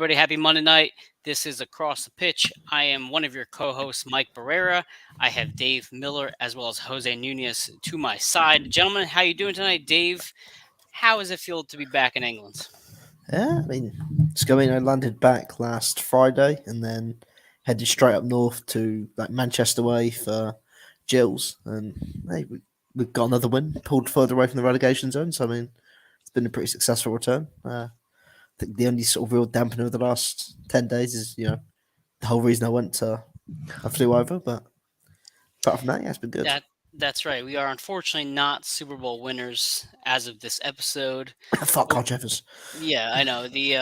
everybody? Happy Monday night. This is Across the Pitch. I am one of your co-hosts, Mike Barrera. I have Dave Miller as well as Jose Nunez to my side. Gentlemen, how you doing tonight? Dave, how does it feel to be back in England? Yeah, I mean, it's going. I landed back last Friday and then headed straight up north to Manchester way for Jill's, and hey, we've got another win, pulled further away from the relegation zone. So I mean, it's been a pretty successful return. I think the only sort of real dampener of the last 10 days is the whole reason I flew over, but apart from that, yeah, it's been good. That's right. We are unfortunately not Super Bowl winners as of this episode. Fuck Carl Jeffers. Yeah, I know. The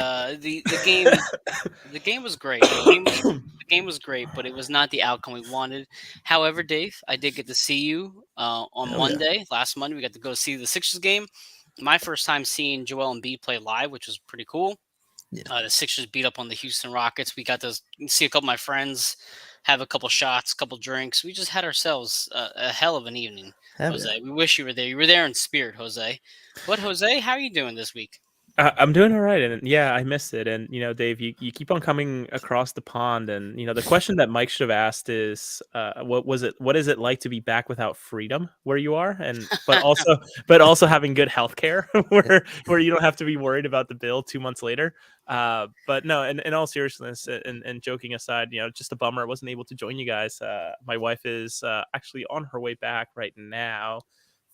game was great. The game was great, but it was not the outcome we wanted. However, Dave, I did get to see you on Monday. Last Monday, we got to go see the Sixers game. My first time seeing Joel Embiid play live, which was pretty cool. Yeah. The Sixers beat up on the Houston Rockets. We got to see a couple of my friends, have a couple shots, a couple drinks. We just had ourselves a hell of an evening, Jose. Yeah. We wish you were there. You were there in spirit, Jose. But, Jose, how are you doing this week? I'm doing all right, and yeah, I missed it. And Dave, you keep on coming across the pond, and the question that Mike should have asked is, what is it like to be back without freedom where you are, but also having good health care where you don't have to be worried about the bill 2 months later. But no, in all seriousness, and joking aside, just a bummer I wasn't able to join you guys. My wife is actually on her way back right now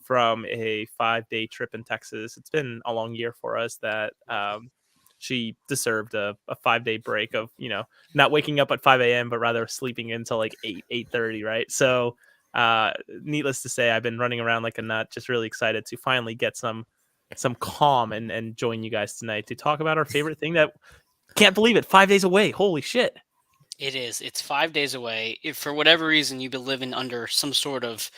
from a 5-day trip in Texas. It's been a long year for us that she deserved a 5-day break of, not waking up at 5 a.m., but rather sleeping until like 8:30, right? So needless to say, I've been running around like a nut, just really excited to finally get some calm and join you guys tonight to talk about our favorite thing that, can't believe it, 5 days away. Holy shit. It is. It's 5 days away. If for whatever reason you've been living under some sort of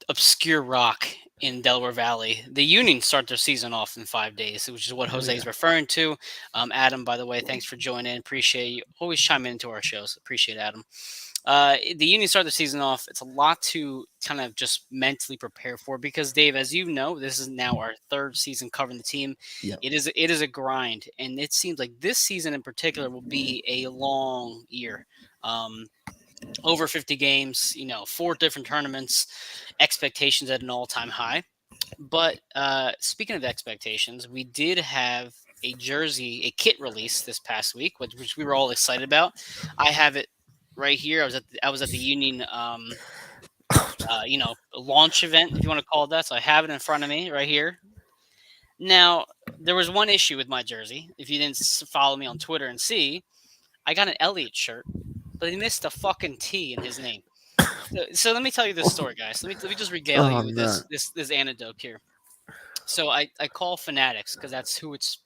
obscure rock in Delaware Valley, the Union start their season off in 5 days, which is what Jose is referring to. Adam, by the way, thanks for joining. Appreciate you always chiming into our shows. Appreciate Adam. The Union start the season off. It's a lot to kind of just mentally prepare for because, Dave, as you know, this is now our third season covering the team. Yep. It is a grind, and it seems like this season in particular will be a long year. Over 50 games, 4 different tournaments, expectations at an all-time high. But speaking of expectations, we did have a kit release this past week, which we were all excited about. I have it right here. I was at the Union, launch event, if you want to call it that. So I have it in front of me right here. Now, there was one issue with my jersey. If you didn't follow me on Twitter and see, I got an Elliott shirt, but he missed a fucking T in his name. So let me tell you this story, guys. Let me just regale you with this anecdote here. So I call Fanatics because that's who it's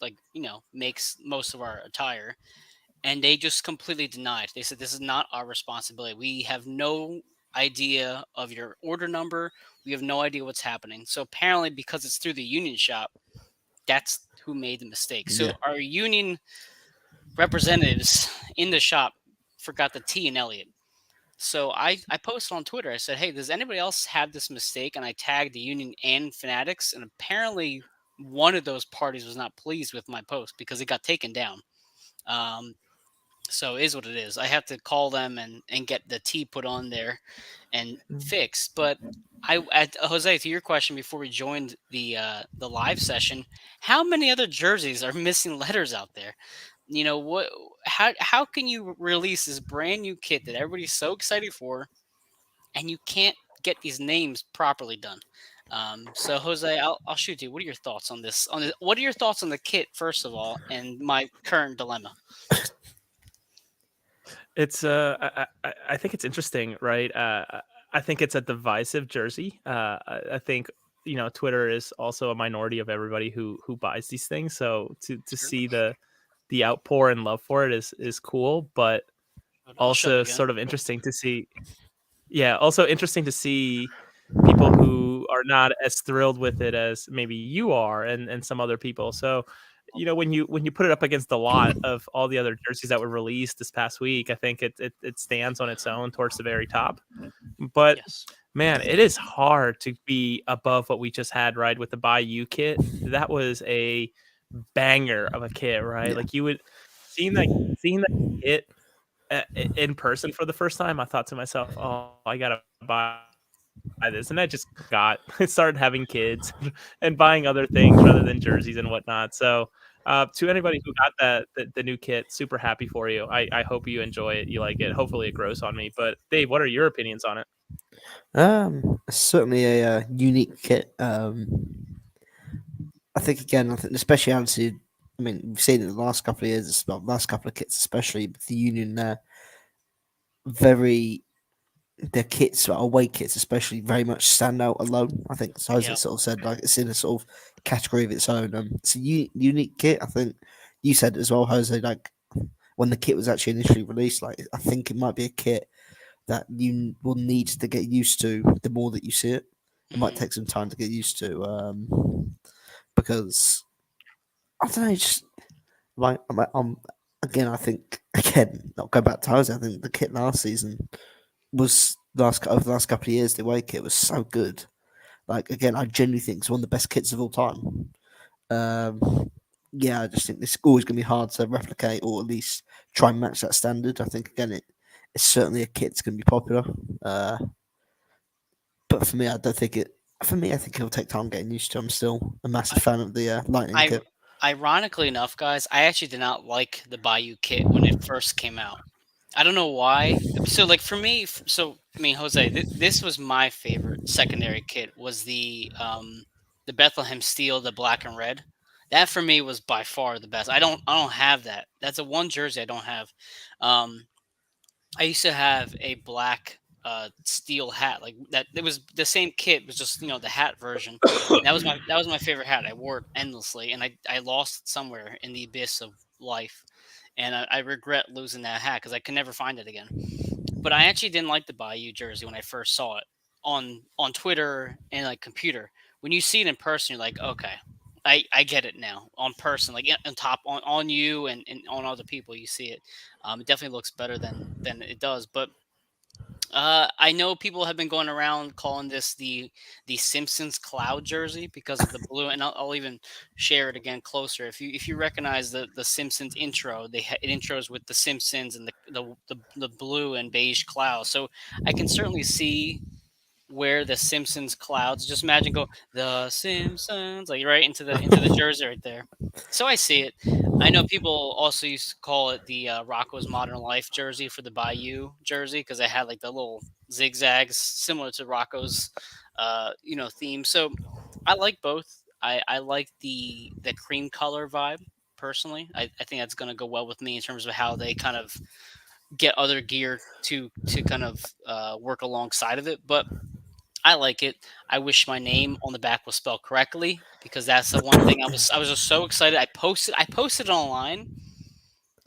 makes most of our attire, and they just completely denied. They said this is not our responsibility. We have no idea of your order number. We have no idea what's happening. So apparently, because it's through the Union shop, that's who made the mistake. So our Union representatives in the shop forgot the T in Elliott. So I posted on Twitter. I said, hey, does anybody else have this mistake? And I tagged the Union and Fanatics. And apparently one of those parties was not pleased with my post because it got taken down. So it is what it is. I have to call them and get the T put on there and fixed. But Jose, to your question before we joined the live session, how many other jerseys are missing letters out there? How can you release this brand new kit that everybody's so excited for, and you can't get these names properly done? So Jose, I'll shoot you. What are your thoughts on this? What are your thoughts on the kit, first of all, and my current dilemma? It's I think it's interesting, right? I think it's a divisive jersey. I think Twitter is also a minority of everybody who buys these things. So to see the outpour and love for it is cool, but also sort of interesting to see. Yeah, also interesting to see people who are not as thrilled with it as maybe you are and some other people. So when you put it up against a lot of all the other jerseys that were released this past week, I think it stands on its own towards the very top. But man, it is hard to be above what we just had, right? With the Bayou kit, that was a banger of a kit, right? Yeah. Like you would seeing that kit in person for the first time, I thought to myself, "Oh, I gotta buy this," and I just got I started having kids and buying other things rather than jerseys and whatnot. So, to anybody who got the new kit, super happy for you. I hope you enjoy it, you like it. Hopefully, it grows on me. But Dave, what are your opinions on it? Certainly a unique kit. I think again, I think the speciality. I mean, we've seen it the last couple of years, well, last couple of kits, especially with the Union. Very their kits, away kits, especially, very much stand out alone. I think, as Jose Yeah. sort of said, like it's in a sort of category of its own. It's a unique kit. I think you said as well, Jose. Like when the kit was actually initially released, like I think it might be a kit that you will need to get used to the more that you see it. It might Hmm. take some time to get used to, because I don't know. Just like again, I think again, not go back to Jose. I think the kit last season was over the last couple of years. The away kit was so good. Like again, I genuinely think it's one of the best kits of all time. Yeah, I just think it's always going to be hard to replicate or at least try and match that standard. I think again, it's certainly a kit that's going to be popular. Uh, but for me, I don't think it. For me, I think it'll take time getting used to. I'm still a massive I, fan of the Lightning I kit. ironically enough, guys, I actually did not like the Bayou kit when it first came out. I don't know why. So like for me, so I mean, Jose, this was my favorite secondary kit was the Bethlehem Steel, the black and red. That for me was by far the best. I don't have that. That's a one jersey I don't have. Um, I used to have a black steel hat like that. It was the same kit, was just the hat version. And that was my favorite hat. I wore it endlessly, and I lost it somewhere in the abyss of life, and I regret losing that hat because I could never find it again. But I actually didn't like the Bayou jersey when I first saw it on Twitter and like computer. When you see it in person, you're like, okay, I get it now. On person, like on top on you and on other people, you see it. It definitely looks better than it does. But I know people have been going around calling this the Simpsons cloud jersey because of the blue, and I'll even share it again closer. If you recognize the Simpsons intro, it intros with the Simpsons and the blue and beige cloud. So I can certainly see where the Simpsons clouds. Just imagine go the Simpsons like right into the jersey right there. So I see it. I know people also used to call it the Rocco's Modern Life jersey for the Bayou jersey because they had like the little zigzags similar to Rocco's, theme. So I like both. I like the cream color vibe personally. I think that's going to go well with me in terms of how they kind of get other gear to kind of work alongside of it. But I like it. I wish my name on the back was spelled correctly because that's the one thing I was just so excited. I posted it online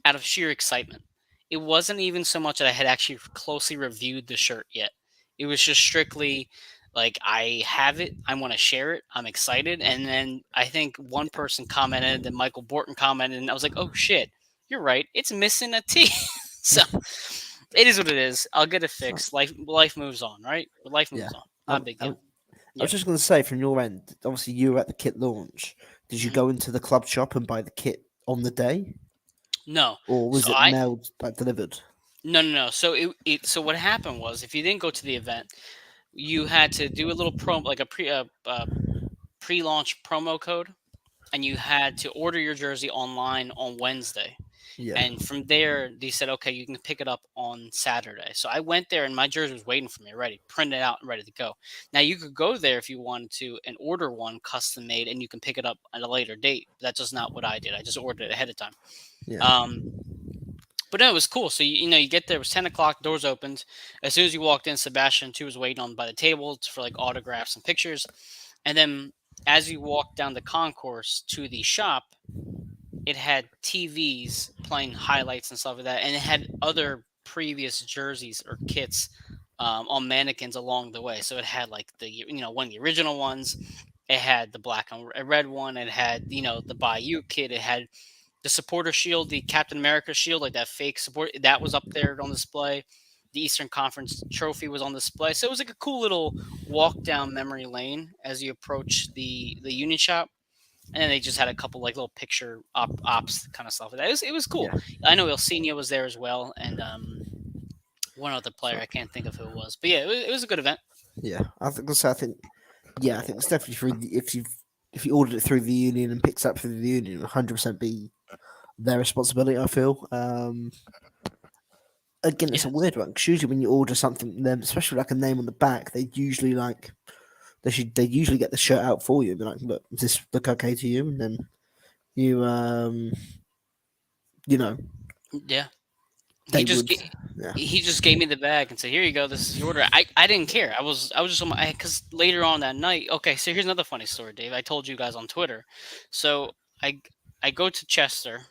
out of sheer excitement. It wasn't even so much that I had actually closely reviewed the shirt yet. It was just strictly like I have it, I want to share it, I'm excited, and then I think one person commented, then Michael Borton commented, and I was like, "Oh shit, you're right. It's missing a T." So it is what it is. I'll get it So, fixed. Life moves on, right? Life yeah, moves on. Not a um, big I, deal. I Yep. was just going to say from your end, obviously you were at the kit launch. Did you Mhm. go into the club shop and buy the kit on the day, No. or was So it I mailed, like delivered? no no no. So so what happened was if you didn't go to the event, you had to do a little promo like a pre-launch promo code, and you had to order your jersey online on Wednesday. Yeah, And from there, they said, okay, you can pick it up on Saturday. So I went there, and my jersey was waiting for me, ready, printed out and ready to go. Now you could go there if you wanted to and order one custom made, and you can pick it up at a later date. That's just not what I did. I just ordered it ahead of time. yeah, Um, but no, it was cool. So you get there. It was 10 o'clock. Doors opened. As soon as you walked in, Sebastian too was waiting on by the table for like autographs and pictures. And then as you walked down the concourse to the shop, it had TVs playing highlights and stuff like that, and it had other previous jerseys or kits on mannequins along the way. So it had like one of the original ones. It had the black and red one. It had the Bayou kit. It had the supporter shield, the Captain America shield, like that fake support that was up there on display. The Eastern Conference trophy was on display. So it was like a cool little walk down memory lane as you approach the Union shop. And then they just had a couple like little picture ops kind of stuff. It was cool. Yeah. I know Ilsinho was there as well, and one other player, So I can't think of who it was, but yeah, it was a good event. yeah, I think it's definitely if you ordered it through the union and picks up through the union, 100% be their responsibility. I feel. Again, it's Yeah, a weird one. 'Cause usually, when you order something, from them, especially like a name on the back, they usually get the shirt out for you. And be like, look, does this look okay to you? And then you you know, yeah. He they just would. ga- Yeah, he just gave me the bag and said, "Here you go. This is your order." I didn't care. I was just on my because later on that night. Okay, so here's another funny story, Dave. I told you guys on Twitter. So I I go to Chester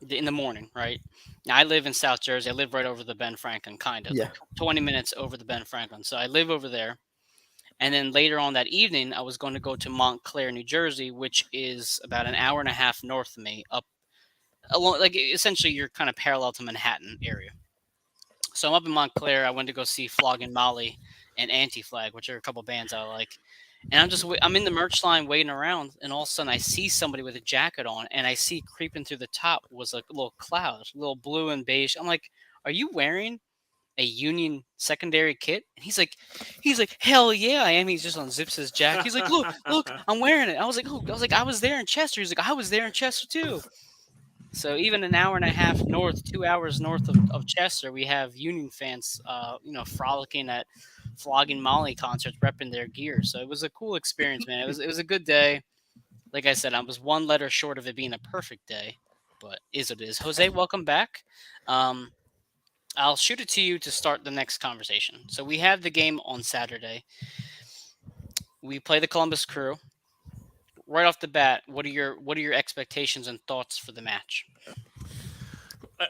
in the morning, right? Now I live in South Jersey. I live right over the Ben Franklin, kind of yeah, like 20 minutes over the Ben Franklin. So I live over there. And then later on that evening, I was going to go to Montclair, New Jersey, which is about an hour and a half north of me, up along like essentially you're kind of parallel to Manhattan area. So I'm up in Montclair. I went to go see Flogging Molly and Anti Flag, which are a couple bands I like. And I'm in the merch line waiting around, and all of a sudden I see somebody with a jacket on, and I see creeping through the top was a little cloud, a little blue and beige. I'm like, "Are you wearing a Union secondary kit?" And he's like, "Hell yeah, I am." He's just unzips his jacket. He's like, "Look, I'm wearing it." I was like, "Oh," I was like, "I was there in Chester." He's like, "I was there in Chester too." So even an hour and a half north, 2 hours north of Chester, we have Union fans, frolicking at Flogging Molly concerts, repping their gear. So it was a cool experience, man. It was a good day. Like I said, I was one letter short of it being a perfect day, but is what it is. Jose, welcome back. Um, I'll shoot it to you to start the next conversation. So we have the game on Saturday. We play the Columbus Crew. Right off the bat, what are your expectations and thoughts for the match?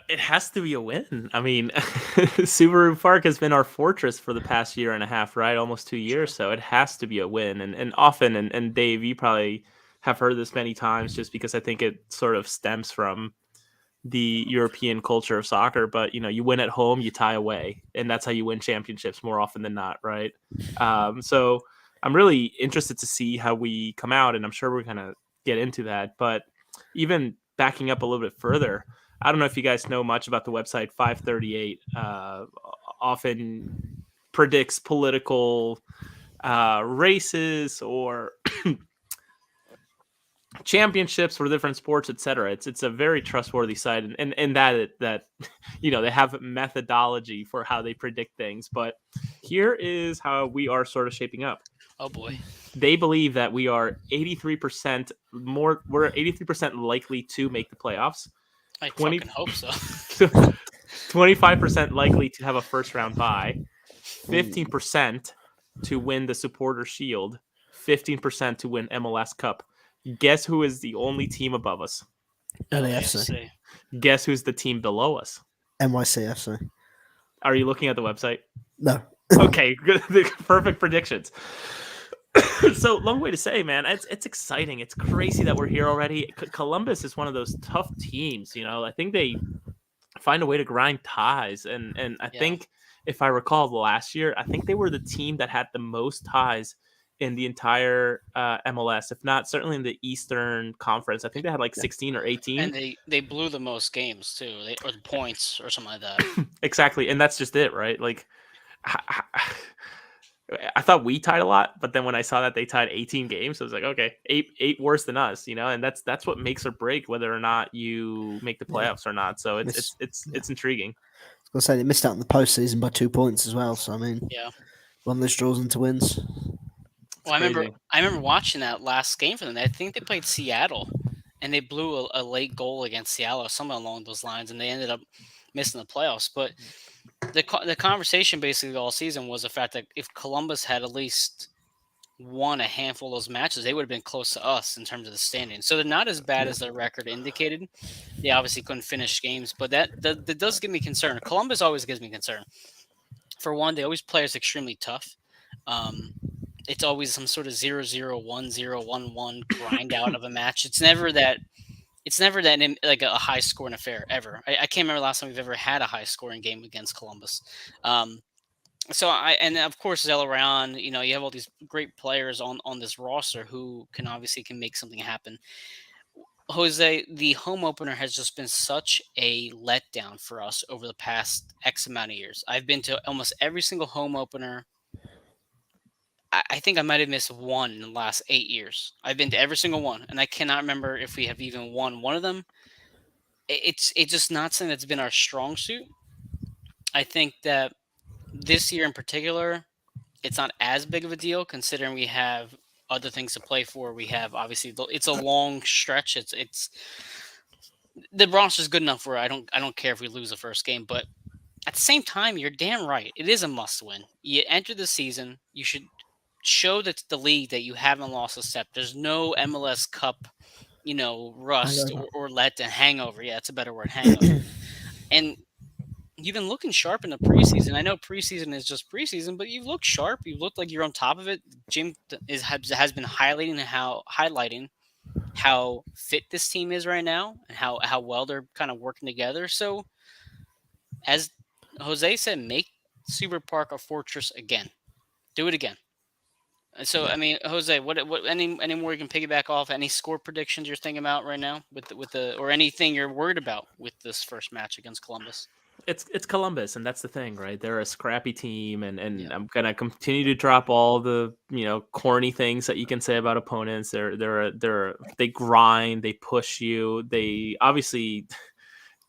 It has to be a win. I mean, Subaru Park has been our fortress for the past year and a half, right? Almost 2 years. Sure. So it has to be a win. And often, and Dave, you probably have heard this many times just because I think it sort of stems from the European culture of soccer. But, you win at home, you tie away. And that's how you win championships more often than not, right? So I'm really interested to see how we come out. And I'm sure we're going to get into that. But even backing up a little bit further, I don't know if you guys know much about the website 538. Often predicts political races or championships for different sports, etc. It's a very trustworthy site, and that they have methodology for how they predict things. But here is how we are sort of shaping up. Oh boy. They believe that we are 83% more. We're 83% likely to make the playoffs. I 20 fucking hope so. 25% likely to have a first round bye, 15% to win the Supporter Shield, 15% to win MLS Cup. Guess who is the only team above us? LAFC, LAFC. Guess who's the team below us? NYCFC. Are you looking at the website? No, Okay, good. Perfect predictions. So long way to say, man. It's exciting. It's crazy that we're here already. Columbus is one of those tough teams. I think they find a way to grind ties, and I Yeah. think if I recall last year, I think they were the team that had the most ties in the entire MLS, if not certainly in the Eastern Conference. I think they had like 16 or 18. And they blew the most games too, or the points or something like that. Exactly, and that's just it, right? Like, I thought we tied a lot, but then when I saw that they tied 18 games, I was like, okay, eight worse than us, and that's what makes or break whether or not you make the playoffs or not. So it's intriguing. I was gonna say they missed out on the postseason by 2 points as well. So I mean, Yeah. one of those draws into wins. Well, I crazy. remember watching that last game for them. I think they played Seattle, and they blew a late goal against Seattle or something along those lines, and they ended up missing the playoffs. But the conversation basically all season was the fact that if Columbus had at least won a handful of those matches, they would have been close to us in terms of the standings. So they're not as bad as their record indicated. They obviously couldn't finish games, but that does give me concern. Columbus always gives me concern. For one, they always play us extremely tough. It's always some sort of 0-0, 1-0, 1-1 grind out of a match. It's never that. Like a high scoring affair ever. I can't remember the last time we've ever had a high scoring game against Columbus. So and of course Zelleran, you have all these great players on this roster who can make something happen. Jose, the home opener has just been such a letdown for us over the past X amount of years. I've been to almost every single home opener. I think I might have missed one in the last 8 years. I've been to every single one, and I cannot remember if we have even won one of them. It's just not something that's been our strong suit. I think that this year in particular, it's not as big of a deal considering we have other things to play for. We have obviously it's a long stretch. It's the roster's good enough where I don't care if we lose the first game, but at the same time, you're damn right. It is a must win. You enter the season, you should show that the league that you haven't lost a step. There's no MLS Cup, rust Hangover. or let the hangover. Yeah, it's a better word, hangover. And you've been looking sharp in the preseason. I know preseason is just preseason, but you've looked sharp. You looked like you're on top of it. Jim has been highlighting how fit this team is right now and how well they're kind of working together. So, as Jose said, make Super Park a fortress again. Do it again. So, I mean, Jose, what any more you can piggyback off? Any score predictions you're thinking about right now with the or anything you're worried about with this first match against Columbus? It's Columbus, and that's the thing, right? They're a scrappy team, and Yeah, I'm gonna continue to drop all the corny things that you can say about opponents. They grind, they push you, they obviously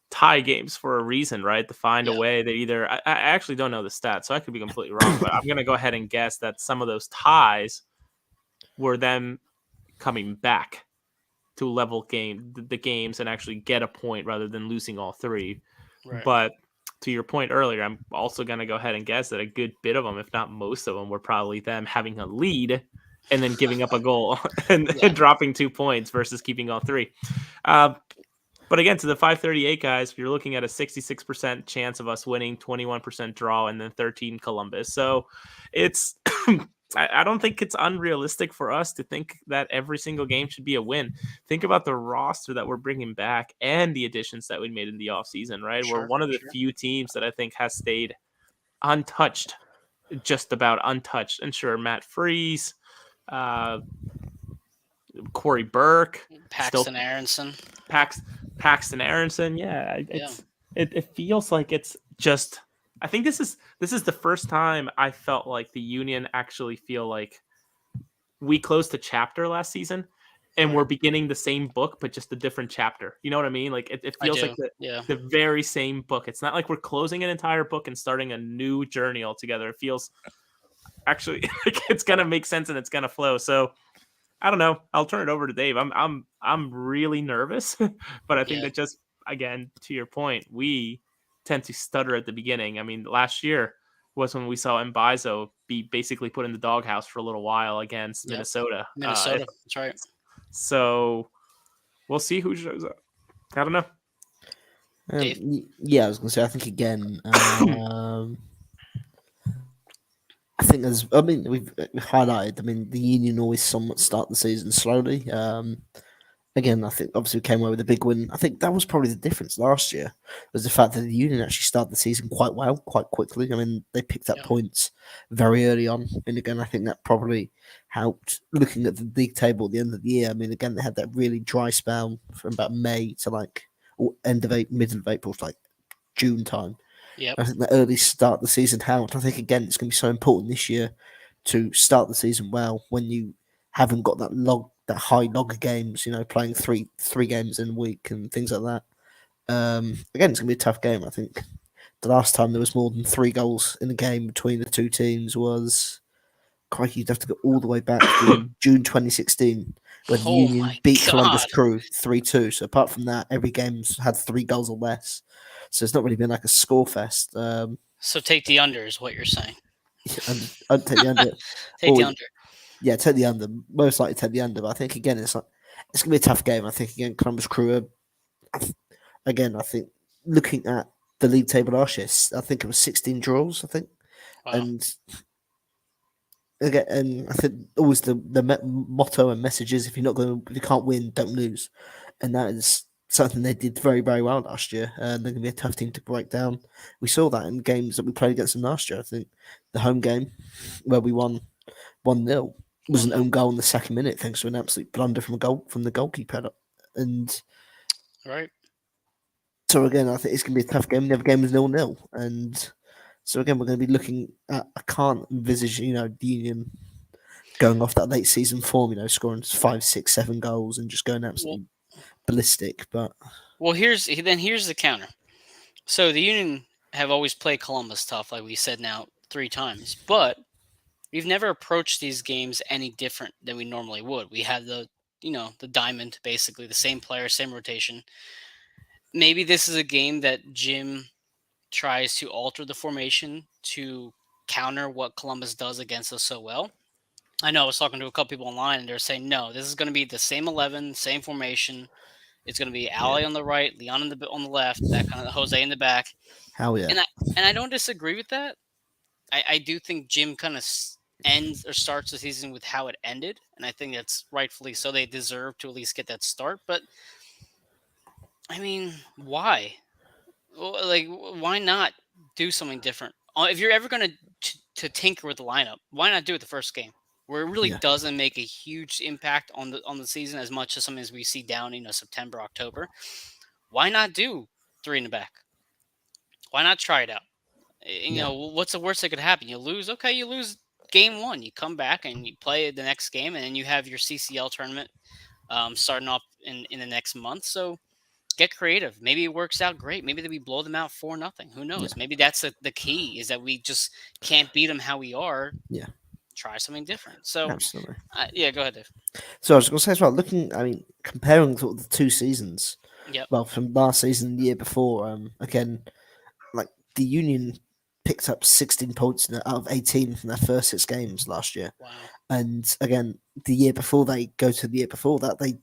tie games for a reason, right? To find a yeah, way. They either I actually don't know the stats, so I could be completely wrong, but I'm gonna go ahead and guess that some of those ties were them coming back to level the games and actually get a point rather than losing all three. right. But to your point earlier, I'm also going to go ahead and guess that a good bit of them, if not most of them, were probably them having a lead and then giving up a goal Yeah, and dropping 2 points versus keeping all three. Uh, but again, to the 538 guys, you're looking at a 66% chance of us winning, 21% draw, and then 13 Columbus. So it's I don't think it's unrealistic for us to think that every single game should be a win. Think about the roster that we're bringing back and the additions that we made in the offseason, right? We're sure, one of the sure. few teams that I think has stayed untouched, just about untouched. And sure, Matt Freeze, uh, Corey Burke, still Paxton Aronson. Pax, Paxton Aronson. Yeah, Yeah, it feels like it's just. I think this is the first time I felt like the Union actually feel like we closed a chapter last season and we're right. beginning the same book but just a different chapter. You know what I mean? Like it I feels like do. Yeah, the very same book. It's not like we're closing an entire book and starting a new journey altogether. It feels actually like it's gonna make sense and it's gonna flow. So I don't know. I'll turn it over to Dave. I'm really nervous, but I think yeah. that just again to your point, we tend to stutter at the beginning. I mean, last year was when we saw Mbizo be basically put in the doghouse for a little while against Yep. Minnesota. Minnesota. That's right. So we'll see who shows up. I don't know. Dave. Yeah, I was gonna say. I think again. I think as I mean we've highlighted. I mean the Union always somewhat start the season slowly. Again, I think obviously we came away with a big win. I think that was probably the difference last year was the fact that the Union actually started the season quite well, quite quickly. I mean they picked up Yeah. points very early on, and again I think that probably helped. Looking at the league table at the end of the year, I mean again they had that really dry spell from about May to like end of April, middle of April to like June time. Yep. I think the early start of the season helped. I think again it's going to be so important this year to start the season well when you haven't got that high log of games. Playing three games in a week and things like that. Again, it's going to be a tough game. I think the last time there was more than 3 goals in a game between the two teams was. Crikey, you'd have to go all the way back to June 2016 when the Oh Union my beat Columbus God. Crew 3-2. So apart from that, every game's had 3 goals or less. So it's not really been like a score fest. So take the under is what you're saying. And I'd take the under. Take the Or under. yeah, take the under. Most likely take the under. But I think again, it's gonna be a tough game. I think again, Columbus Crew. Again, I think looking at the league table last year, I think it was 16 draws. I think, Wow. and again, and I think always the motto and message is if you can't win, don't lose, and that is something they did very, very well last year. They're going to be a tough team to break down. We saw that in games that we played against them last year. I think the home game where we won 1-0 was Well, an no, own goal in the second minute thanks to an absolute blunder from the goalkeeper. And right? so again, I think it's going to be a tough game. The other game was 0-0, and so again, we're going to be looking at. I can't envisage, the Union going off that late season form, scoring 5, 6, 7 goals and just going Well, absolutely ballistic. But here's the counter. So the Union have always played Columbus tough, like we said now 3 times, but we've never approached these games any different than we normally would. We had the diamond, basically the same player, same rotation. Maybe this is a game that Jim tries to alter the formation to counter what Columbus does against us so well. I know I was talking to a couple people online, and they're saying no, this is going to be the same 11, same formation. It's going to be yeah, Ali on the right, Leon on the left, that kind of Jose in the back, how yeah, and I don't disagree with that. I do think Jim kind of ends or starts the season with how it ended, and I think that's rightfully so. They deserve to at least get that start, but I mean, why? Like, why not do something different? If you're ever going to tinker with the lineup, why not do it the first game, where it really yeah, doesn't make a huge impact on the season as much as something as we see down September, October? Why not do 3 in the back? Why not try it out? yeah, What's the worst that could happen? You lose, okay, you lose game 1, you come back and you play the next game, and then you have your CCL tournament starting off in the next month. So get creative. Maybe it works out great. Maybe we blow them out 4-0. Who yeah, knows? Maybe that's the key, is that we just can't beat them how we are. yeah, Try something different. So, absolutely. yeah, go ahead, Dave. So I was going to say as well, comparing sort of the 2 seasons, Yep. well, from last season and the year before, again, like the Union picked up 16 points out of 18 from their first 6 games last year. Wow. And again, the year before that, they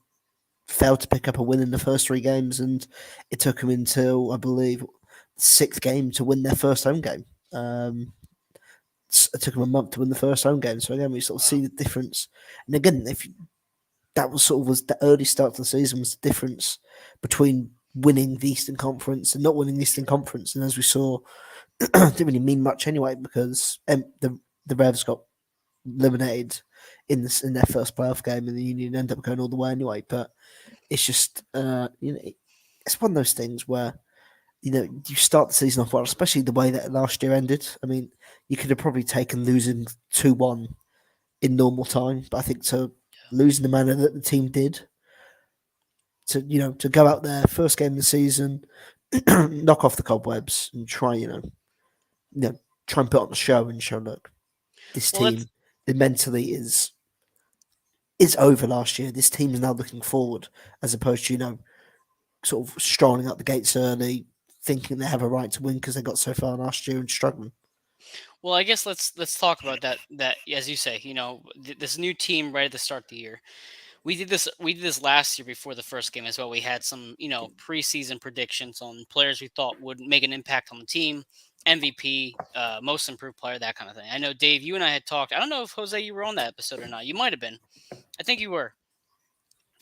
failed to pick up a win in the first 3 games, and it took them until, I believe, the 6th game to win their first home game. It took them a month to win the first home game. So again, we sort of see the difference. And again, if that was the early start to the season, was the difference between winning the Eastern Conference and not winning the Eastern Conference. And as we saw, it didn't really mean much anyway, because the Revs got eliminated in their first playoff game, and the Union ended up going all the way anyway. But it's just it's one of those things where you start the season off well, especially the way that last year ended. I mean, you could have probably taken losing 2-1 in normal time, but I think to losing the manner that the team did, to go out there first game of the season, knock off the cobwebs and try try and put on a show and show, look, this Well, team, it mentally is over last year. This team is now looking forward, as opposed to sort of strolling out the gates early, thinking they have a right to win because they got so far last year and struggling. well, I guess let's talk about that. That, as you say, this new team right at the start of the year. We did this last year before the first game as well. We had some, preseason predictions on players we thought would make an impact on the team, MVP, most improved player, that kind of thing. I know, Dave, you and I had talked. I don't know if Jose, you were on that episode or not. You might have been. I think you were.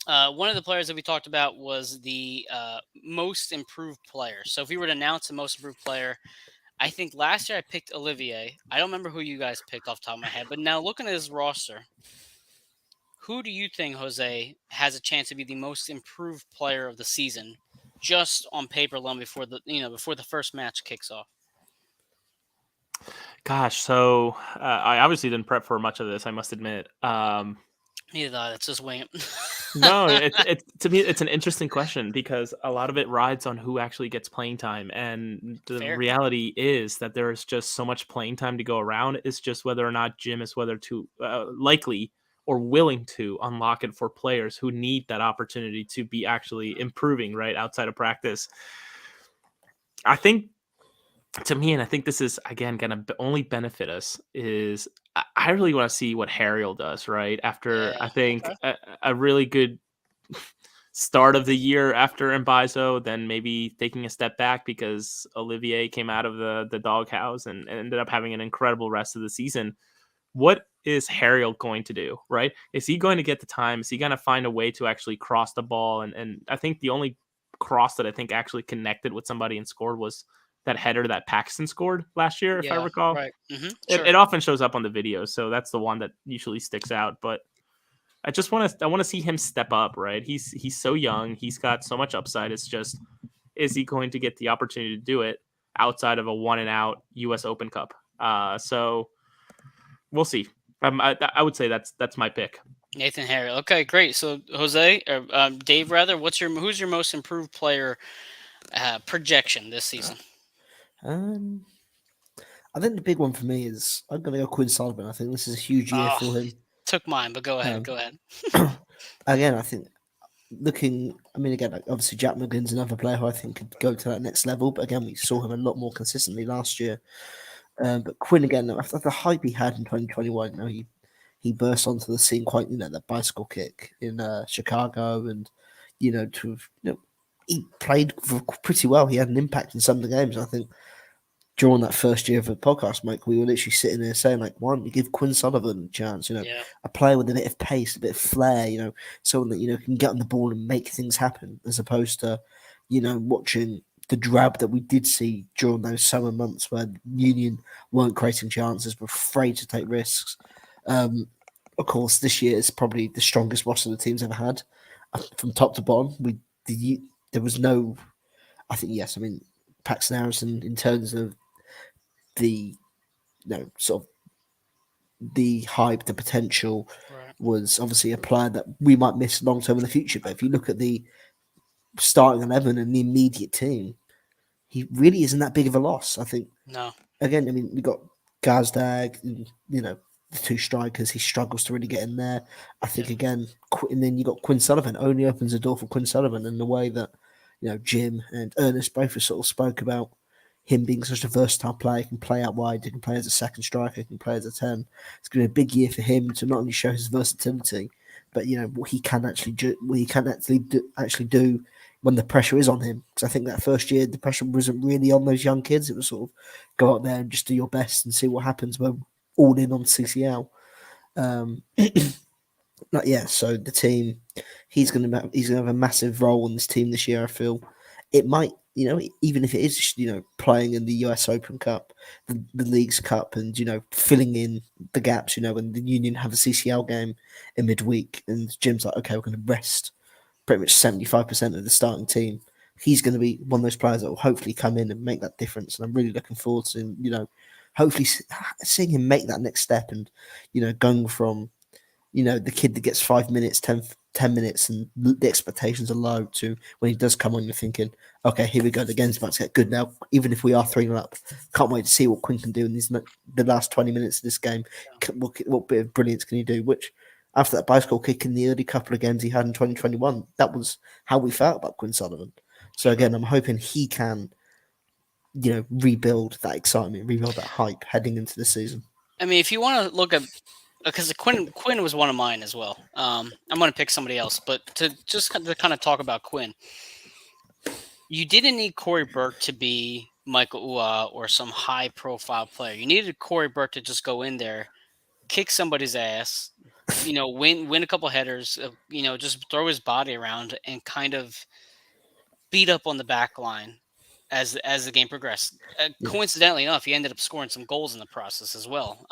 One of the players that we talked about was the most improved player. So if we were to announce the most improved player, I think last year I picked Olivier. I don't remember who you guys picked off the top of my head, but now looking at his roster, who do you think, Jose, has a chance to be the most improved player of the season, just on paper alone, before the first match kicks off? Gosh, so I obviously didn't prep for much of this, I must admit. Neither that. It's just wing it. No, it's to me, it's an interesting question because a lot of it rides on who actually gets playing time, and the Fair. reality is that there is just so much playing time to go around. It's just whether or not Jim is whether to likely or willing to unlock it for players who need that opportunity to be actually improving right outside of practice. I think, to me, and I think this is again going to only benefit us, is I really want to see what Harriel does right after. Yeah. I think Okay. a really good start of the year after Mbizo, then maybe taking a step back because Olivier came out of the doghouse and ended up having an incredible rest of the season. What is Harriel going to do, right? Is he going to get the time? Is he going to find a way to actually cross the ball? And I think the only cross that I think actually connected with somebody and scored was that header that Paxton scored last year, if I Yeah, recall. right. It, Sure. it often shows up on the videos, so that's the one that usually sticks out. But I want to see him step up, right? He's so young, he's got so much upside. It's just, is he going to get the opportunity to do it outside of a one and out U.S. Open Cup? So we'll see. I would say that's my pick. Nathan Harry. Okay, great. So Jose or Dave, rather, who's your most improved player projection this season? Um, I think the big one for me is I'm going to go Quinn Sullivan. I think this is a huge year Oh, for him. took mine, but go ahead. Um, Go ahead. Again, I think again, like, obviously Jack McGinn's another player who I think could go to that next level. But again, we saw him a lot more consistently last year. But Quinn, again, after the hype he had in 2021, he burst onto the scene quite, that bicycle kick in Chicago, and he played pretty well. He had an impact in some of the games. I think during that first year of the podcast, Mike, we were literally sitting there saying, like, why don't you give Quinn Sullivan a chance? Yeah. A player with a bit of pace, a bit of flair, someone that, can get on the ball and make things happen, as opposed to, watching the drab that we did see during those summer months where Union weren't creating chances, were afraid to take risks. Of course, this year is probably the strongest roster the team's ever had, from top to bottom. There was no, I think, yes, I mean, Paxton Harrison, in terms of the sort of the hype, the potential, Right. was obviously a player that we might miss long term in the future. But if you look at the starting 11 and the immediate team, he really isn't that big of a loss. I think, No. again, I mean, we got Gazdag, and, the two strikers, he struggles to really get in there. I think, again, and then you got Quinn Sullivan, only opens the door for Quinn Sullivan in the way that, Jim and Ernest both sort of spoke about him being such a versatile player. He can play out wide, he can play as a second striker, he can play as a 10. It's going to be a big year for him to not only show his versatility, but what he can actually do when the pressure is on him. Because I think that first year the pressure wasn't really on those young kids. It was sort of go out there and just do your best and see what happens. We're all in on CCL. So the team, he's going to have a massive role in this team this year. I feel it might, even if it is, playing in the US Open Cup, the Leagues Cup, and filling in the gaps. When the Union have a CCL game in midweek, and Jim's like, okay, we're going to rest pretty much 75% of the starting team. He's going to be one of those players that will hopefully come in and make that difference. And I'm really looking forward to, hopefully seeing him make that next step, and, going from, the kid that gets 5 minutes, 10 minutes, and the expectations are low, to when he does come on, you're thinking, okay, here we go, the game's about to get good now, even if we are 3-0 up. Can't wait to see what Quinn can do in the last 20 minutes of this game. What bit of brilliance can he do? Which, after that bicycle kick in the early couple of games he had in 2021, that was how we felt about Quinn Sullivan. So again, I'm hoping he can, rebuild that excitement, rebuild that hype heading into the season. I mean, if you want to look at, because Quinn was one of mine as well. I'm going to pick somebody else, but to kind of talk about Quinn, you didn't need Corey Burke to be Michael Ua or some high profile player. You needed Corey Burke to just go in there, kick somebody's ass, win a couple headers, just throw his body around and kind of beat up on the back line as the game progressed. Coincidentally enough, he ended up scoring some goals in the process as well.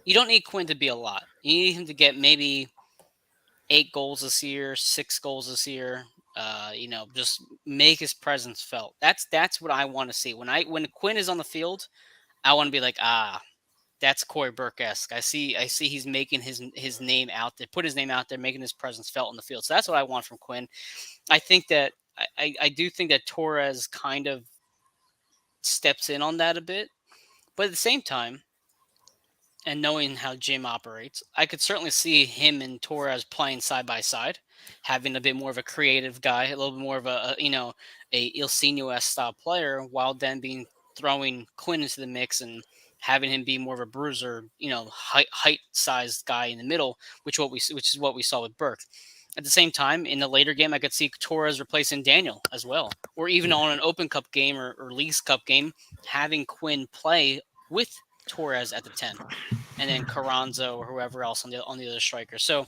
You don't need Quinn to be a lot. You need him to get maybe 8 goals this year, 6 goals this year. Just make his presence felt. That's what I want to see. When Quinn is on the field, I want to be like, that's Corey Burke-esque. I see he's making his name out there, put his name out there, making his presence felt on the field. So that's what I want from Quinn. I think that I do think that Torres kind of steps in on that a bit, but at the same time, and knowing how Jim operates, I could certainly see him and Torres playing side by side, having a bit more of a creative guy, a little bit more of a Ilsinho-esque style player, while then throwing Quinn into the mix and having him be more of a bruiser, height sized guy in the middle, which is what we saw with Burke. At the same time, in the later game, I could see Torres replacing Daniel as well, or even on an Open Cup game or Leagues Cup game, having Quinn play with Torres at the 10, and then Carranzo or whoever else on the other striker. So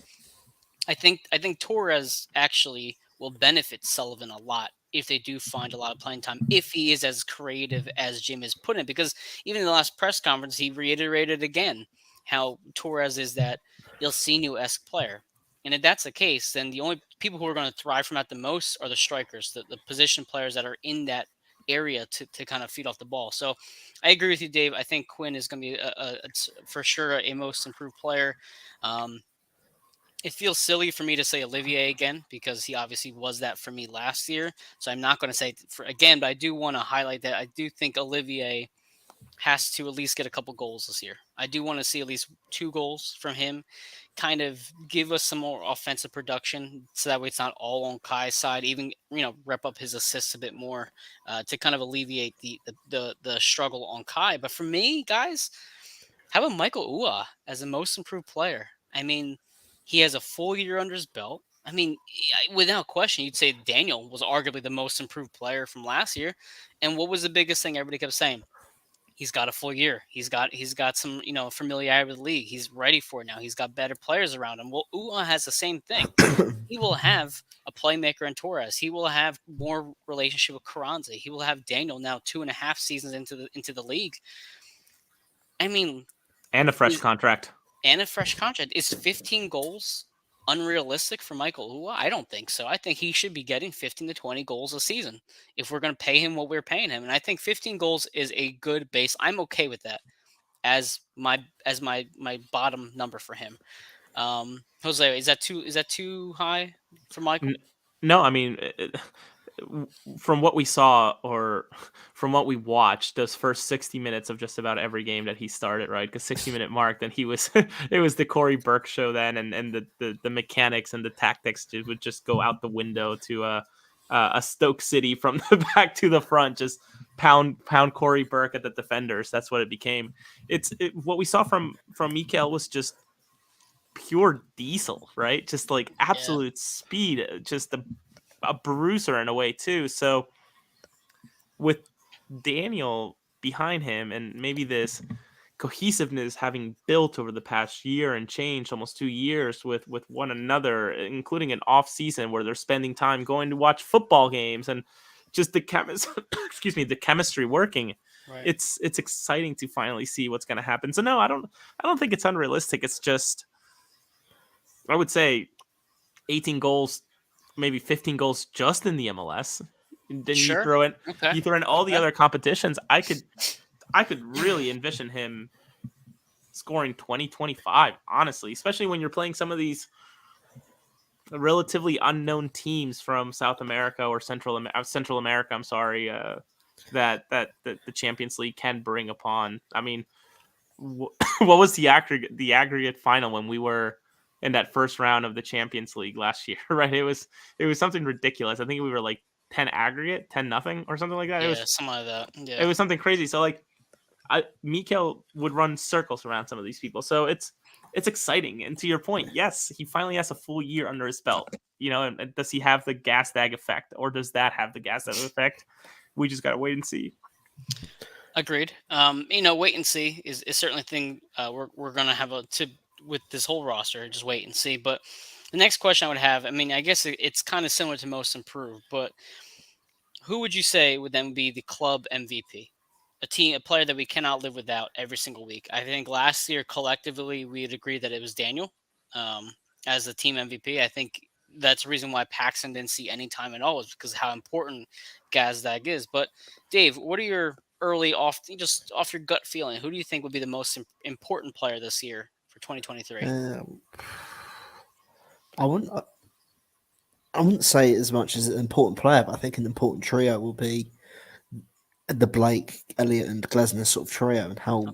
I think Torres actually will benefit Sullivan a lot if they do find a lot of playing time, if he is as creative as Jim has put it. Because even in the last press conference, he reiterated again how Torres is that Il Sinu-esque player. And if that's the case, then the only people who are going to thrive from that the most are the strikers, the position players that are in that area to kind of feed off the ball. So I agree with you, Dave. I think Quinn is going to be for sure a most improved player. Um, it feels silly for me to say Olivier again because he obviously was that for me last year. So I'm not going to say for again, but I do want to highlight that I do think Olivier has to at least get a couple goals this year. I do want to see at least 2 goals from him, kind of give us some more offensive production, so that way it's not all on Kai's side. Even rep up his assists a bit more to kind of alleviate the struggle on Kai. But for me, guys, how about Michael Ua as the most improved player? I mean, he has a full year under his belt. I mean, without question, you'd say Daniel was arguably the most improved player from last year. And what was the biggest thing everybody kept saying? He's got a full year. He's got some familiarity with the league. He's ready for it now. He's got better players around him. Well, Ua has the same thing. He will have a playmaker in Torres. He will have more relationship with Carranza. He will have Daniel now 2.5 seasons into the league. I mean, and a fresh contract. And a fresh contract. Is 15 goals unrealistic for Michael Ua? I don't think so. I think he should be getting 15 to 20 goals a season if we're going to pay him what we're paying him. And I think 15 goals is a good base. I'm okay with that as my bottom number for him. Jose, is that too high for Michael? No, I mean, from what we saw or from what we watched, those first 60 minutes of just about every game that he started, right? Because 60-minute mark, then he was it was the Corey Burke show then, and the mechanics and the tactics would just go out the window to a Stoke City from the back to the front, just pound Corey Burke at the defenders. That's what it became. What we saw from Mikel was just pure diesel, right? Just like absolute speed, just a bruiser in a way too. So with Daniel behind him and maybe this cohesiveness having built over the past year and changed almost 2 years with one another, including an off season where they're spending time going to watch football games and just the the chemistry working. Right. It's exciting to finally see what's going to happen. So no, I don't think it's unrealistic. It's just, I would say 18 goals, maybe 15 goals just in the MLS. Then you throw in all the other competitions. I could really envision him scoring 20, 25, honestly, especially when you're playing some of these relatively unknown teams from South America or Central America. I'm sorry, that the Champions League can bring upon. I mean, what was the aggregate final when we were in that first round of the Champions League last year, right? It was something ridiculous. I think we were like 10 aggregate, 10-0 or something like that. Yeah, it was something like that. Yeah. It was something crazy. So like Mikel would run circles around some of these people. So it's exciting. And to your point, yes, he finally has a full year under his belt. And does he have the gas bag effect, or does that have the gas bag effect? We just got to wait and see. Agreed. Wait and see is certainly a thing we're going to have with this whole roster. Just wait and see. But the next question I would have, I mean, I guess it's kind of similar to most improved, but who would you say would then be the club MVP? A player that we cannot live without every single week. I think last year collectively we'd agree that it was Daniel as the team MVP. I think that's the reason why Paxton didn't see any time at all, is because of how important Gazdag is. But Dave, what are your early off your gut feeling? Who do you think would be the most important player this year for 2023? I wouldn't say as much as an important player, but I think an important trio will be the Blake, Elliott, and Glesner sort of trio, and how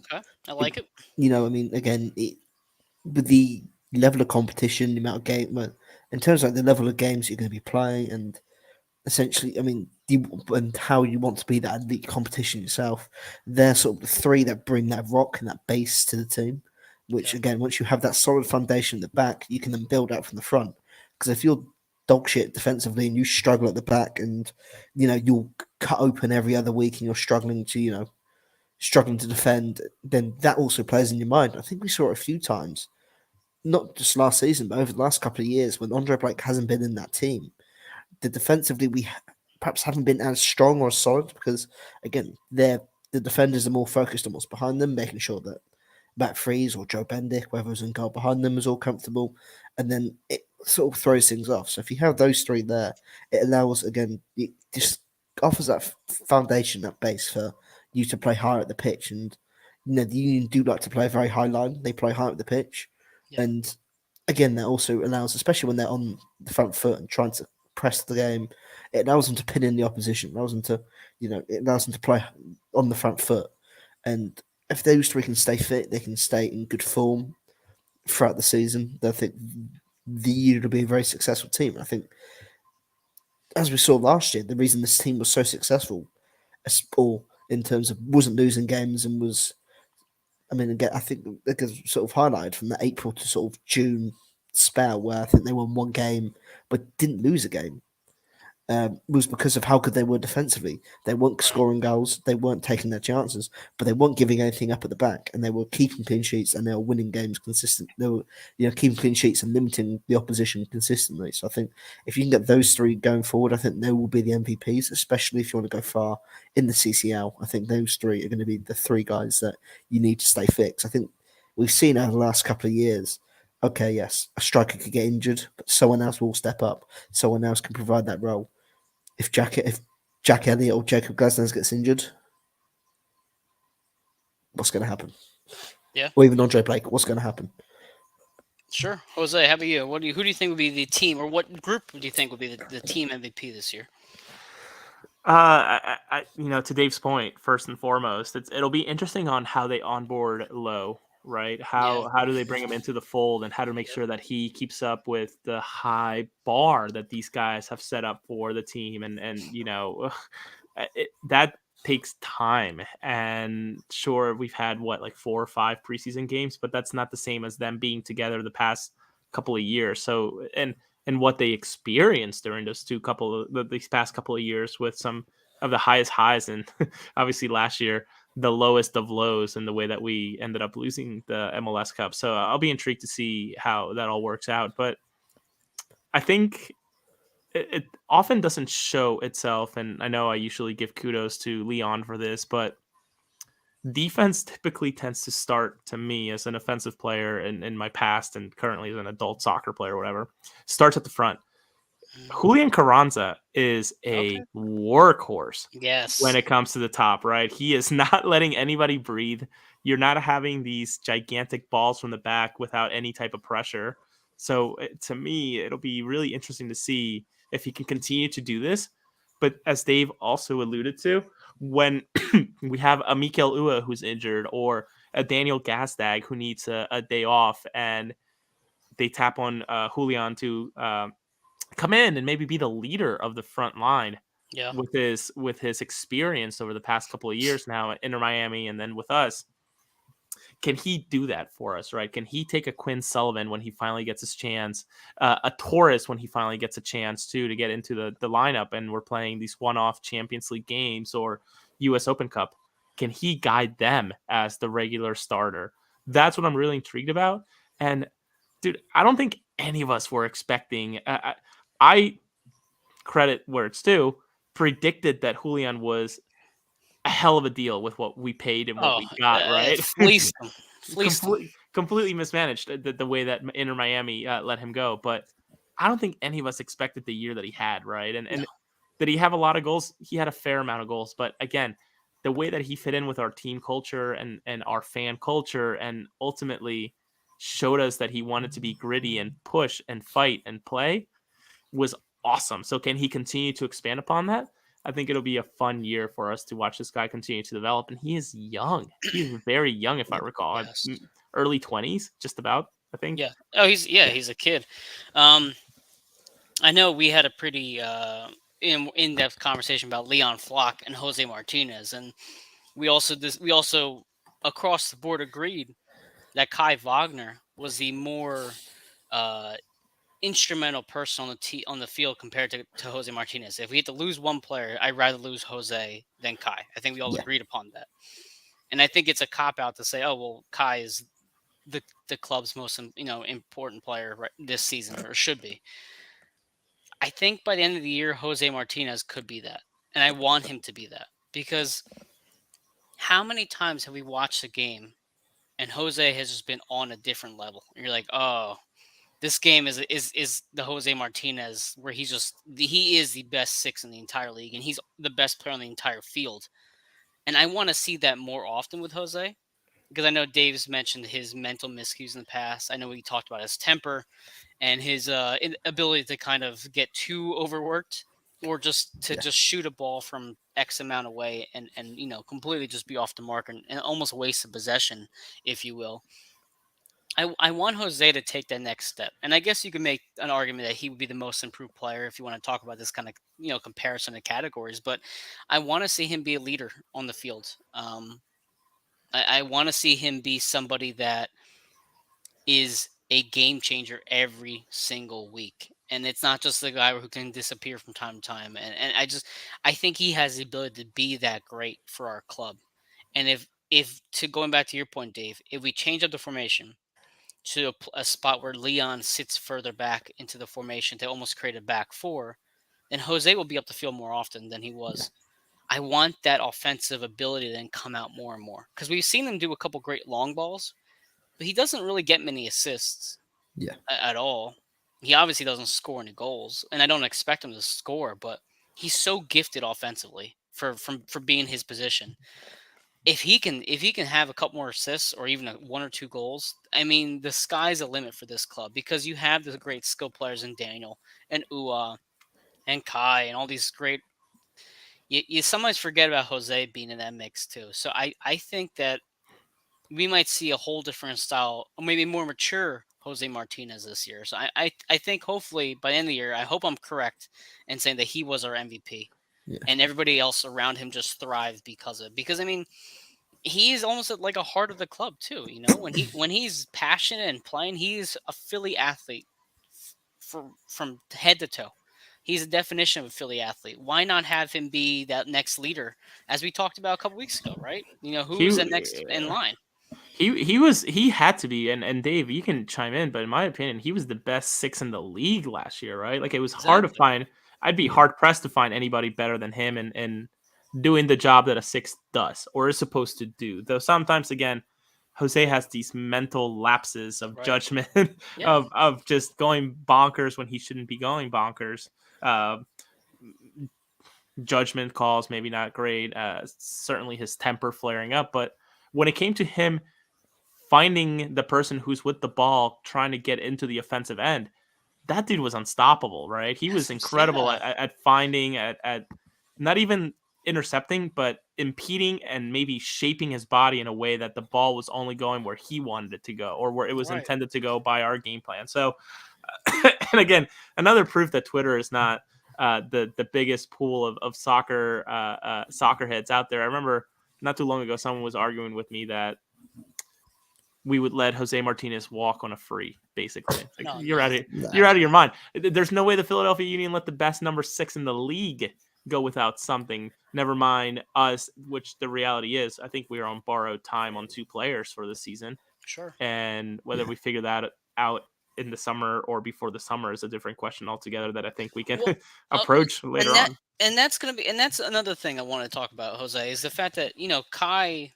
I like it. I mean, again, with the level of competition, the amount of game, in terms of the level of games you're going to be playing, and essentially, I mean, and how you want to be that elite competition yourself, they're sort of the three that bring that rock and that base to the team. Which again, once you have that solid foundation at the back, you can then build out from the front. Because if you're dog shit defensively and you struggle at the back, and you'll cut open every other week and you're struggling to defend, then that also plays in your mind. I think we saw it a few times, not just last season, but over the last couple of years when Andre Blake hasn't been in that team. the defensively perhaps haven't been as strong or as solid because again, the defenders are more focused on what's behind them, making sure that Matt Freeze or Joe Bendick, whoever's in goal behind them, is all comfortable, and then it sort of throws things off. So if you have those three there, it allows again, it just offers that foundation, that base for you to play higher at the pitch. And the Union do like to play a very high line; they play high at the pitch, Yeah. and again, that also allows, especially when they're on the front foot and trying to press the game, it allows them to pin in the opposition, allows them to, it allows them to play on the front foot. And if those three can stay fit, they can stay in good form throughout the season. I think the year will be a very successful team. I think, as we saw last year, the reason this team was so successful, or in terms of wasn't losing games and was, I mean, again, I think it was sort of highlighted from the April to sort of June spell where I think they won one game but didn't lose a game. Was because of how good they were defensively. They weren't Right. scoring goals, they weren't taking their chances, but they weren't giving anything up at the back, and they were keeping clean sheets and they were winning games consistent. They were, keeping clean sheets and limiting the opposition consistently. So I think if you can get those three going forward, I think they will be the MVPs, especially if you want to go far in the CCL. I think those three are going to be the three guys that you need to stay fit. I think we've seen over the last couple of years. Okay, yes, a striker could get injured, but someone else will step up. Someone else can provide that role. If Jack Elliott or Jacob Glasnes gets injured, what's going to happen? Yeah. Or even Andre Blake, what's going to happen? Sure. Jose, how about you? Who do you think would be the team, or what group do you think would be the team MVP this year? To Dave's point, first and foremost, it'll be interesting on how they onboard Low, right? How do they bring him into the fold, and how to make sure that he keeps up with the high bar that these guys have set up for the team, and that takes time. And sure, we've had like 4 or 5 preseason games, but that's not the same as them being together the past couple of years. So and what they experienced during these past couple of years with some of the highest highs, and obviously last year the lowest of lows in the way that we ended up losing the MLS Cup. So I'll be intrigued to see how that all works out. But I think it often doesn't show itself, and I know I usually give kudos to Leon for this, but defense typically tends to start, to me as an offensive player in my past and currently as an adult soccer player or whatever, starts at the front. Julian Carranza is a workhorse when Yes. it comes to the top, right? He is not letting anybody breathe. You're not having these gigantic balls from the back without any type of pressure. So to me, it'll be really interesting to see if he can continue to do this. But as Dave also alluded to, when we have a Mikel Ua who's injured, or a Daniel Gazdag who needs a day off, and they tap on Julian to come in and maybe be the leader of the front line Yeah. with his experience over the past couple of years now at Inter Miami and then with us. Can he do that for us, right? Can he take a Quinn Sullivan when he finally gets his chance, a Torres when he finally gets a chance to get into the lineup, and we're playing these one-off Champions League games or U.S. Open Cup? Can he guide them as the regular starter? That's what I'm really intrigued about. And dude, I don't think any of us were expecting. I credit where it's due, predicted that Julian was a hell of a deal with what we paid and what Oh, we got, right? fleeced them. Fleeced them. Completely mismanaged the way that Inter Miami let him go. But I don't think any of us expected the year that he had, right? And No. did he have a lot of goals? He had a fair amount of goals. But again, the way that he fit in with our team culture and our fan culture, and ultimately showed us that he wanted to be gritty and push and fight and play, was awesome. So can he continue to expand upon that? I think it'll be a fun year for us to watch this guy continue to develop. And he is young. He's very young, if I recall. Yes. Early 20s, just about, I think. Yeah. Oh, he's a kid. I know we had a pretty in-depth conversation about Leon Flock and Jose Martinez, and we also across the board agreed that Kai Wagner was the more instrumental person on the field compared to Jose Martinez. If we had to lose one player, I'd rather lose Jose than Kai. I think we all Yeah. agreed upon that. And I think it's a cop out to say, oh well, Kai is the club's most important player this season, or should be. I think by the end of the year, Jose Martinez could be that, and I want him to be that because how many times have we watched a game and Jose has just been on a different level, and you're like, oh, this game is the Jose Martinez where he is the best six in the entire league, and he's the best player on the entire field, and I want to see that more often with Jose. Because I know Dave's mentioned his mental miscues in the past. I know we talked about his temper and his ability to kind of get too overworked or just to Yeah. just shoot a ball from X amount away and completely just be off the mark and almost waste a possession, if you will. I want Jose to take that next step, and I guess you could make an argument that he would be the most improved player if you want to talk about this kind of comparison of categories. But I want to see him be a leader on the field. I want to see him be somebody that is a game changer every single week. And it's not just the guy who can disappear from time to time. And I think he has the ability to be that great for our club. And if to going back to your point, Dave, if we change up the formation to a spot where Leon sits further back into the formation to almost create a back four, then Jose will be up the field more often than he was. I want that offensive ability to then come out more and more because we've seen him do a couple great long balls, but he doesn't really get many assists Yeah. at all. He obviously doesn't score any goals, and I don't expect him to score, but he's so gifted offensively for being his position. If he can have a couple more assists or even one or two goals, I mean the sky's the limit for this club because you have the great skill players in Daniel and Ua and Kai and all these great. You sometimes forget about Jose being in that mix too. So I think that we might see a whole different style, or maybe more mature Jose Martinez this year. So I think hopefully by the end of the year, I hope I'm correct in saying that he was our MVP, Yeah. and everybody else around him just thrived because of it. Because I mean, he's almost like a heart of the club too. When he's passionate and playing, he's a Philly athlete from head to toe. He's a definition of a Philly athlete. Why not have him be that next leader, as we talked about a couple weeks ago, right? He Who's the next in line? he had to be, and Dave, you can chime in, but in my opinion, he was the best six in the league last year, right? Like it was hard to Exactly. find. I'd be Yeah. hard pressed to find anybody better than him and doing the job that a six does or is supposed to do. Though sometimes again, Jose has these mental lapses of Right. judgment Yeah. of just going bonkers when he shouldn't be going bonkers. Uh, Judgment calls maybe not great. Certainly his temper flaring up, but when it came to him finding the person who's with the ball trying to get into the offensive end, that dude was unstoppable, right? He was incredible Yeah. at finding, at not even intercepting, but impeding and maybe shaping his body in a way that the ball was only going where he wanted it to go or where it was Right. intended to go by our game plan. So, and again, another proof that Twitter is not the biggest pool of soccer heads out there. I remember not too long ago, someone was arguing with me that we would let Jose Martinez walk on a free, basically. It's like, No. you're out of Nah. you're out of your mind. There's no way the Philadelphia Union let the best number six in the league go without something. Never mind us, which the reality is, I think we are on borrowed time on two players for the season. Sure. And whether Yeah. we figure that out in the summer or before the summer is a different question altogether that I think we can Well, approach later and that on. and that's gonna be and that's another thing I want to talk about, Jose, is the fact that Kai,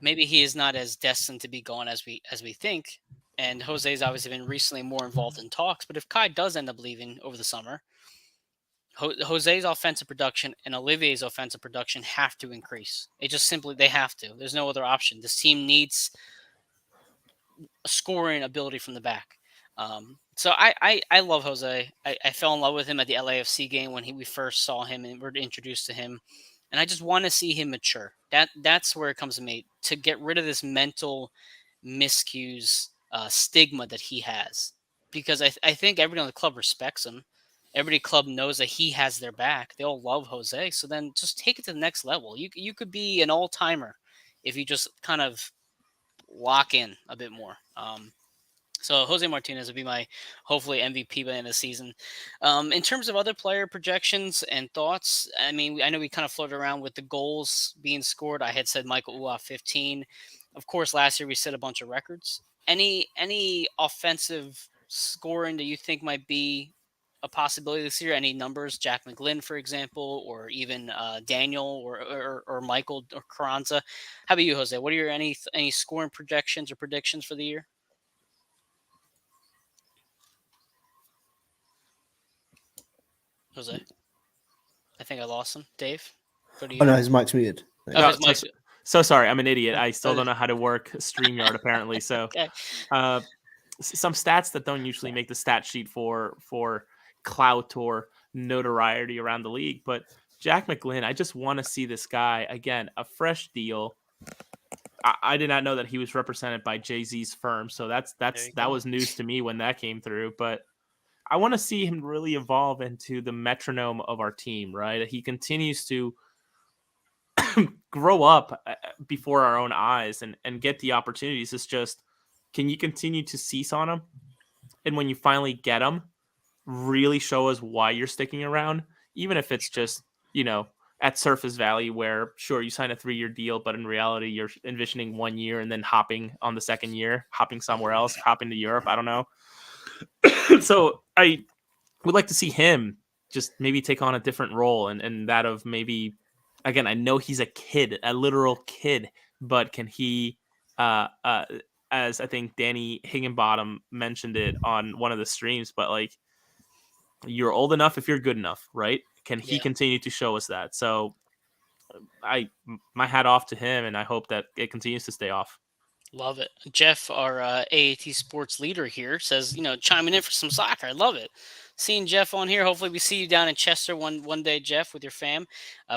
maybe he is not as destined to be gone as we think, and Jose's obviously been recently more involved in talks. But if Kai does end up leaving over the summer, Jose's offensive production and Olivier's offensive production have to increase. It just simply they have to. There's no other option. This team needs scoring ability from the back. So I love Jose. I fell in love with him at the LAFC game when we first saw him and were introduced to him, and I just want to see him mature. That's where it comes to me, to get rid of this mental miscues stigma that he has, because I think everybody on the club respects him. Everybody club knows that he has their back. They all love Jose. So then just take it to the next level. You could be an all timer if you just kind of lock in a bit more. So Jose Martinez will be my hopefully MVP by the end of the season. In terms of other player projections and thoughts, I mean, I know we kind of floated around with the goals being scored. I had said Michael Uoff 15. Of course, last year we set a bunch of records. Any offensive scoring that you think might be a possibility this year? Any numbers? Jack McGlynn, for example, or even Daniel or Michael or Carranza. How about you, Jose? What are your any scoring projections or predictions for the year? Jose, I think I lost him. Dave, what do Oh you? no, his mic's muted. There Oh, you No, his go. so mic. so sorry. I'm an idiot. I still Uh, don't know how to work StreamYard apparently. So, okay. uh, some stats that don't usually make the stat sheet for clout or notoriety around the league. But Jack McGlynn, I just want to see this guy again, a fresh deal. I did not know that he was represented by Jay Z's firm, so There you that go. was news to me when that came through. But I want to see him really evolve into the metronome of our team. Right, he continues to grow up before our own eyes and get the opportunities. It's just, can you continue to seize on them? And when you finally get them, really show us why you're sticking around, even if it's just, at surface value where, sure, you sign a 3-year deal, but in reality, you're envisioning 1 year and then hopping on the second year, hopping somewhere else, hopping to Europe. I don't know. So I would like to see him just maybe take on a different role and that of maybe, again, I know he's a kid, a literal kid, but can he uh as I think Danny Higginbottom mentioned it on one of the streams, but like, you're old enough if you're good enough, right? Can he Yeah. continue to show us that? So my hat off to him, and I hope that it continues to stay off. Love it. Jeff, our AAT sports leader here, says, chiming in for some soccer. I love it. Seeing Jeff on here. Hopefully, we see you down in Chester one day, Jeff, with your fam.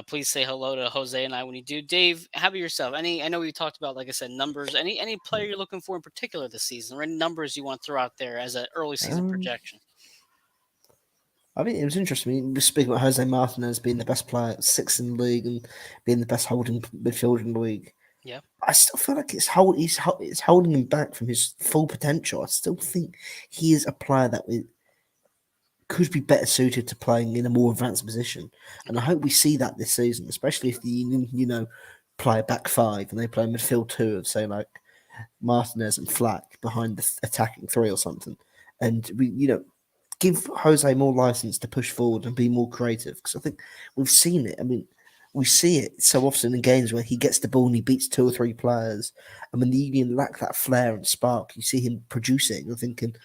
Please say hello to Jose and I when you do. Dave, how about yourself? I know we talked about, like I said, numbers. Any player you're looking for in particular this season, or any numbers you want to throw out there as an early season projection? I mean, it was interesting. I mean, we speak about Jose Martinez being the best player, sixth in the league, and being the best holding midfielder in the league. Yeah. I still feel like it's holding him back from his full potential. I still think he is a player that could be better suited to playing in a more advanced position, and I hope we see that this season, especially if the Union, play a back five and they play midfield two of, say, like Martinez and Flack behind the attacking three or something, and we give Jose more license to push forward and be more creative, because I think we've seen it. I mean, we see it so often in games where he gets the ball and he beats two or three players, and when the Union lack that flair and spark, you see him producing. I'm thinking,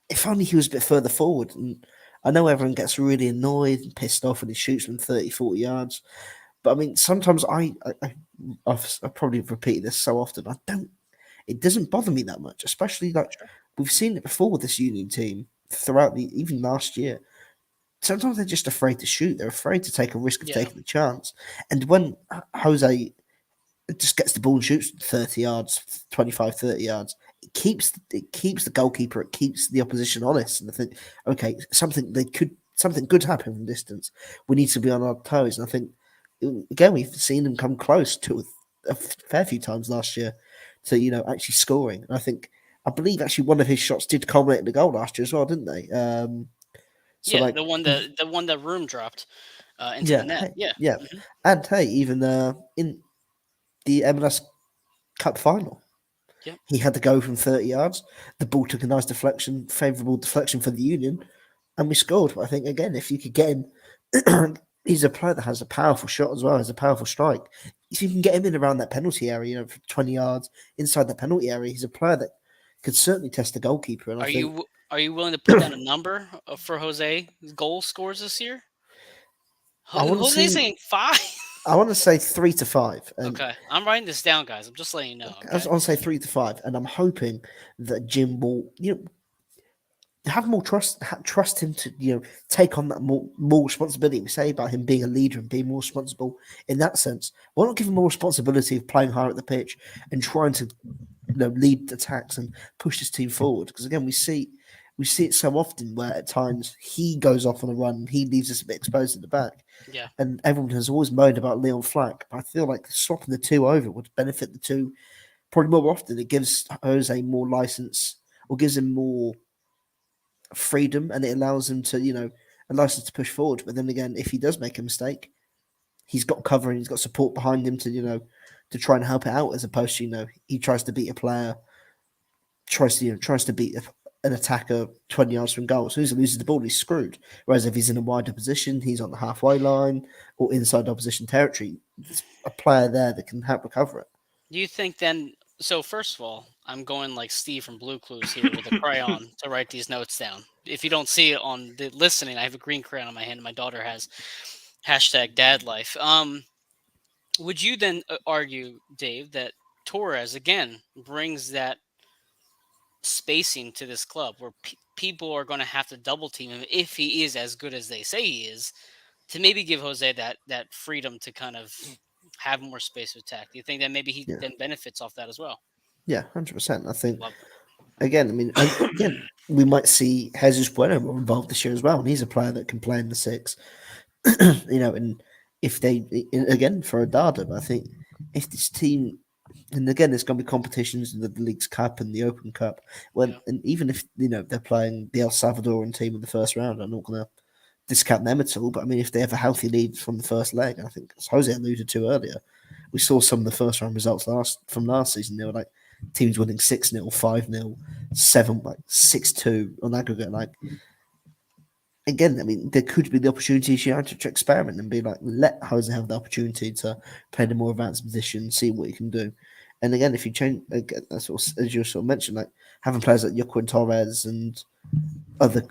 if only he was a bit further forward. And I know everyone gets really annoyed and pissed off when he shoots from 30, 40 yards. But I mean, sometimes I've probably repeated this so often. It doesn't bother me that much, especially like we've seen it before with this Union team throughout even last year. Sometimes they're just afraid to shoot. They're afraid to take a risk of Yeah. taking a chance. And when Jose just gets the ball and shoots 30 yards, 25, 30 yards, it keeps the goalkeeper, it keeps the opposition honest. And I think, okay, something good happen from distance. We need to be on our toes. And I think, again, we've seen them come close to a fair few times last year to, actually scoring. And I believe actually one of his shots did culminate in the goal last year as well, didn't they? So Yeah, like, the one that Room dropped into the yeah, net. hey, Yeah. yeah. And hey, even in the MLS Cup final, Yep. he had to go from 30 yards. The ball took a nice deflection, favourable deflection for the Union, and we scored. But I think, again, if you could get him, he's a player that has a powerful shot as well, has a powerful strike. If you can get him in around that penalty area, for 20 yards inside that penalty area, he's a player that could certainly test the goalkeeper. And I think, Are you willing to put down a number for Jose's goal scores this year? I want to Jose's see. saying 5. I want to say 3 to 5, and Okay, I'm writing this down, guys. I'm just letting you know. I Okay. want to say 3 to 5, and I'm hoping that Jim will, have more trust him to take on that more responsibility. We say about him being a leader and being more responsible in that sense. Why not give him more responsibility of playing higher at the pitch and trying to lead attacks and push his team forward? Because again, we see it so often where at times he goes off on a run and he leaves us a bit exposed at the back. Yeah. And everyone has always moaned about Leon Flack, but I feel like swapping the two over would benefit the two probably more often. It gives Jose more license, or gives him more freedom, and it allows him to, a license to push forward. But then again, if he does make a mistake, he's got cover and he's got support behind him to try and help it out, as opposed to, he tries to beat a player, tries to beat an attacker 20 yards from goal. As soon as he loses the ball, he's screwed. Whereas if he's in a wider position, he's on the halfway line or inside opposition territory, there's a player there that can help recover it. Do you think then? So first of all, I'm going like Steve from Blue Clues here with a crayon to write these notes down. If you don't see it on the listening, I have a green crayon in my hand. And my daughter has hashtag dad life. Would you then argue, Dave, that Torres again brings that spacing to this club where people are going to have to double team him if he is as good as they say he is, to maybe give Jose that freedom to kind of have more space to attack? Do you think that maybe he then benefits off that as well? Yeah, 100%. I think Love again, I mean, again, we might see Jesus Bueno more involved this year as well, and he's a player that can play in the six. And if they again for Adada, but I think if this team, and again, there's going to be competitions in the League's Cup and the Open Cup. And even if they're playing the El Salvadoran team in the first round, I'm not going to discount them at all. But I mean, if they have a healthy lead from the first leg, I think as Jose alluded to earlier, we saw some of the first round results from last season. They were like teams winning 6-0, 5-0, 7, like 6-2 on aggregate. Like again, I mean, there could be the opportunity to experiment and be like, let Jose have the opportunity to play in a more advanced position, see what he can do. And again, if you change, again, as you sort of mentioned, like having players like Joaquin Torres and other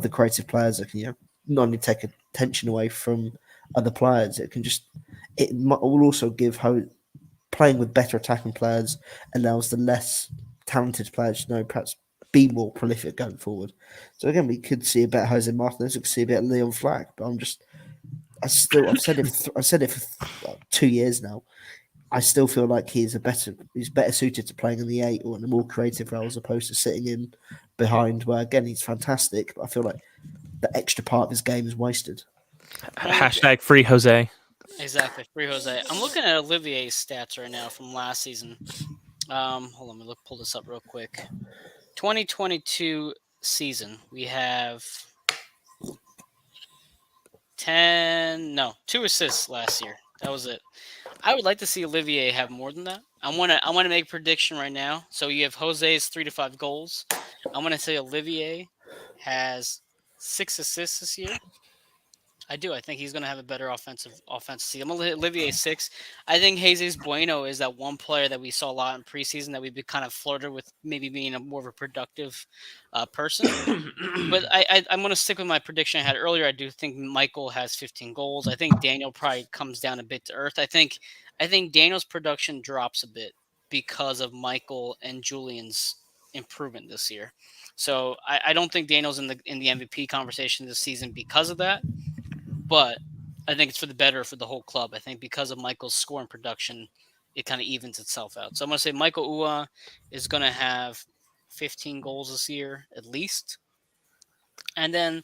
creative players that can not only take attention away from other players, it will also give playing with better attacking players allows the less talented players to perhaps be more prolific going forward. So again, we could see a bit of Jose Martinez, we could see a bit of Leon Flack, but I've said it for 2 years now. I still feel like he's better suited to playing in the 8 or in a more creative role as opposed to sitting in behind, where again he's fantastic, but I feel like the extra part of his game is wasted. Hashtag free Jose. Exactly, free Jose. I'm looking at Olivier's stats right now from last season. Hold on, let me pull this up real quick. 2022 season, we have 2 assists last year. That was it. I would like to see Olivier have more than that. I want to make a prediction right now. So you have Jose's 3 to 5 goals. I'm going to say Olivier has 6 assists this year. I do. I think he's going to have a better offensive season. I'm going to hit Olivier 6. I think Jesus Bueno is that one player that we saw a lot in preseason that we've been kind of flirted with maybe being more of a productive person. But I'm going to stick with my prediction I had earlier. I do think Michael has 15 goals. I think Daniel probably comes down a bit to earth. I think Daniel's production drops a bit because of Michael and Julian's improvement this year. So I don't think Daniel's in the MVP conversation this season because of that. But I think it's for the better for the whole club. I think because of Michael's scoring production, it kind of evens itself out. So I'm going to say Michael Ua is going to have 15 goals this year at least. And then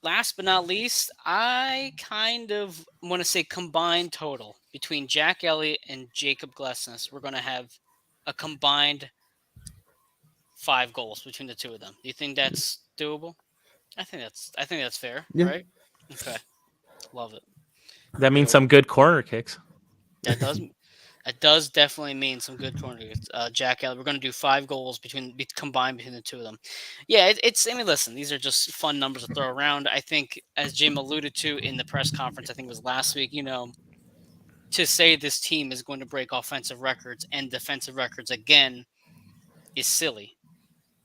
last but not least, I kind of want to say combined total between Jack Elliott and Jacob Glesnes. We're going to have a combined 5 goals between the two of them. Do you think that's doable? I think that's fair, right? Okay. Love it. That means some good corner kicks. That does definitely mean some good corner kicks. Jack Elliott, we're going to do 5 goals combined between the two of them. Yeah, I mean, listen, these are just fun numbers to throw around. I think, as Jim alluded to in the press conference, I think it was last week, to say this team is going to break offensive records and defensive records again is silly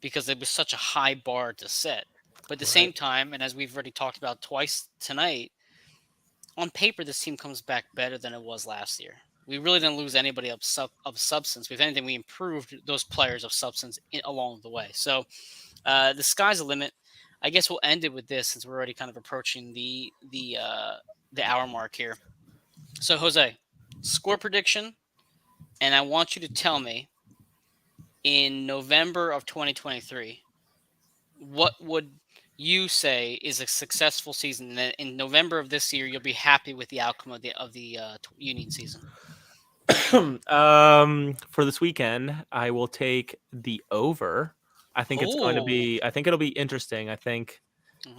because it was such a high bar to set. But at the same time, and as we've already talked about twice tonight, on paper, this team comes back better than it was last year. We really didn't lose anybody of substance. If anything, we improved those players of substance along the way. So the sky's the limit. I guess we'll end it with this since we're already kind of approaching the hour mark here. So, Jose, score prediction, and I want you to tell me in November of 2023, what would you say is a successful season? In November of this year, you'll be happy with the outcome of the Union season. For this weekend, I will take the over. I think it's going to be. I think it'll be interesting. I think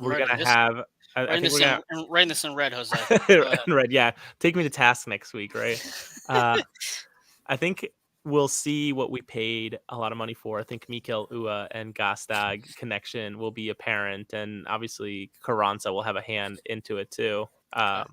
we're going to have. Writing this in red, Jose. Red, yeah. Take me to task next week, right? I think we'll see what we paid a lot of money for. I think Mikel Ua and Gastag connection will be apparent, and obviously Carranza will have a hand into it too. Okay.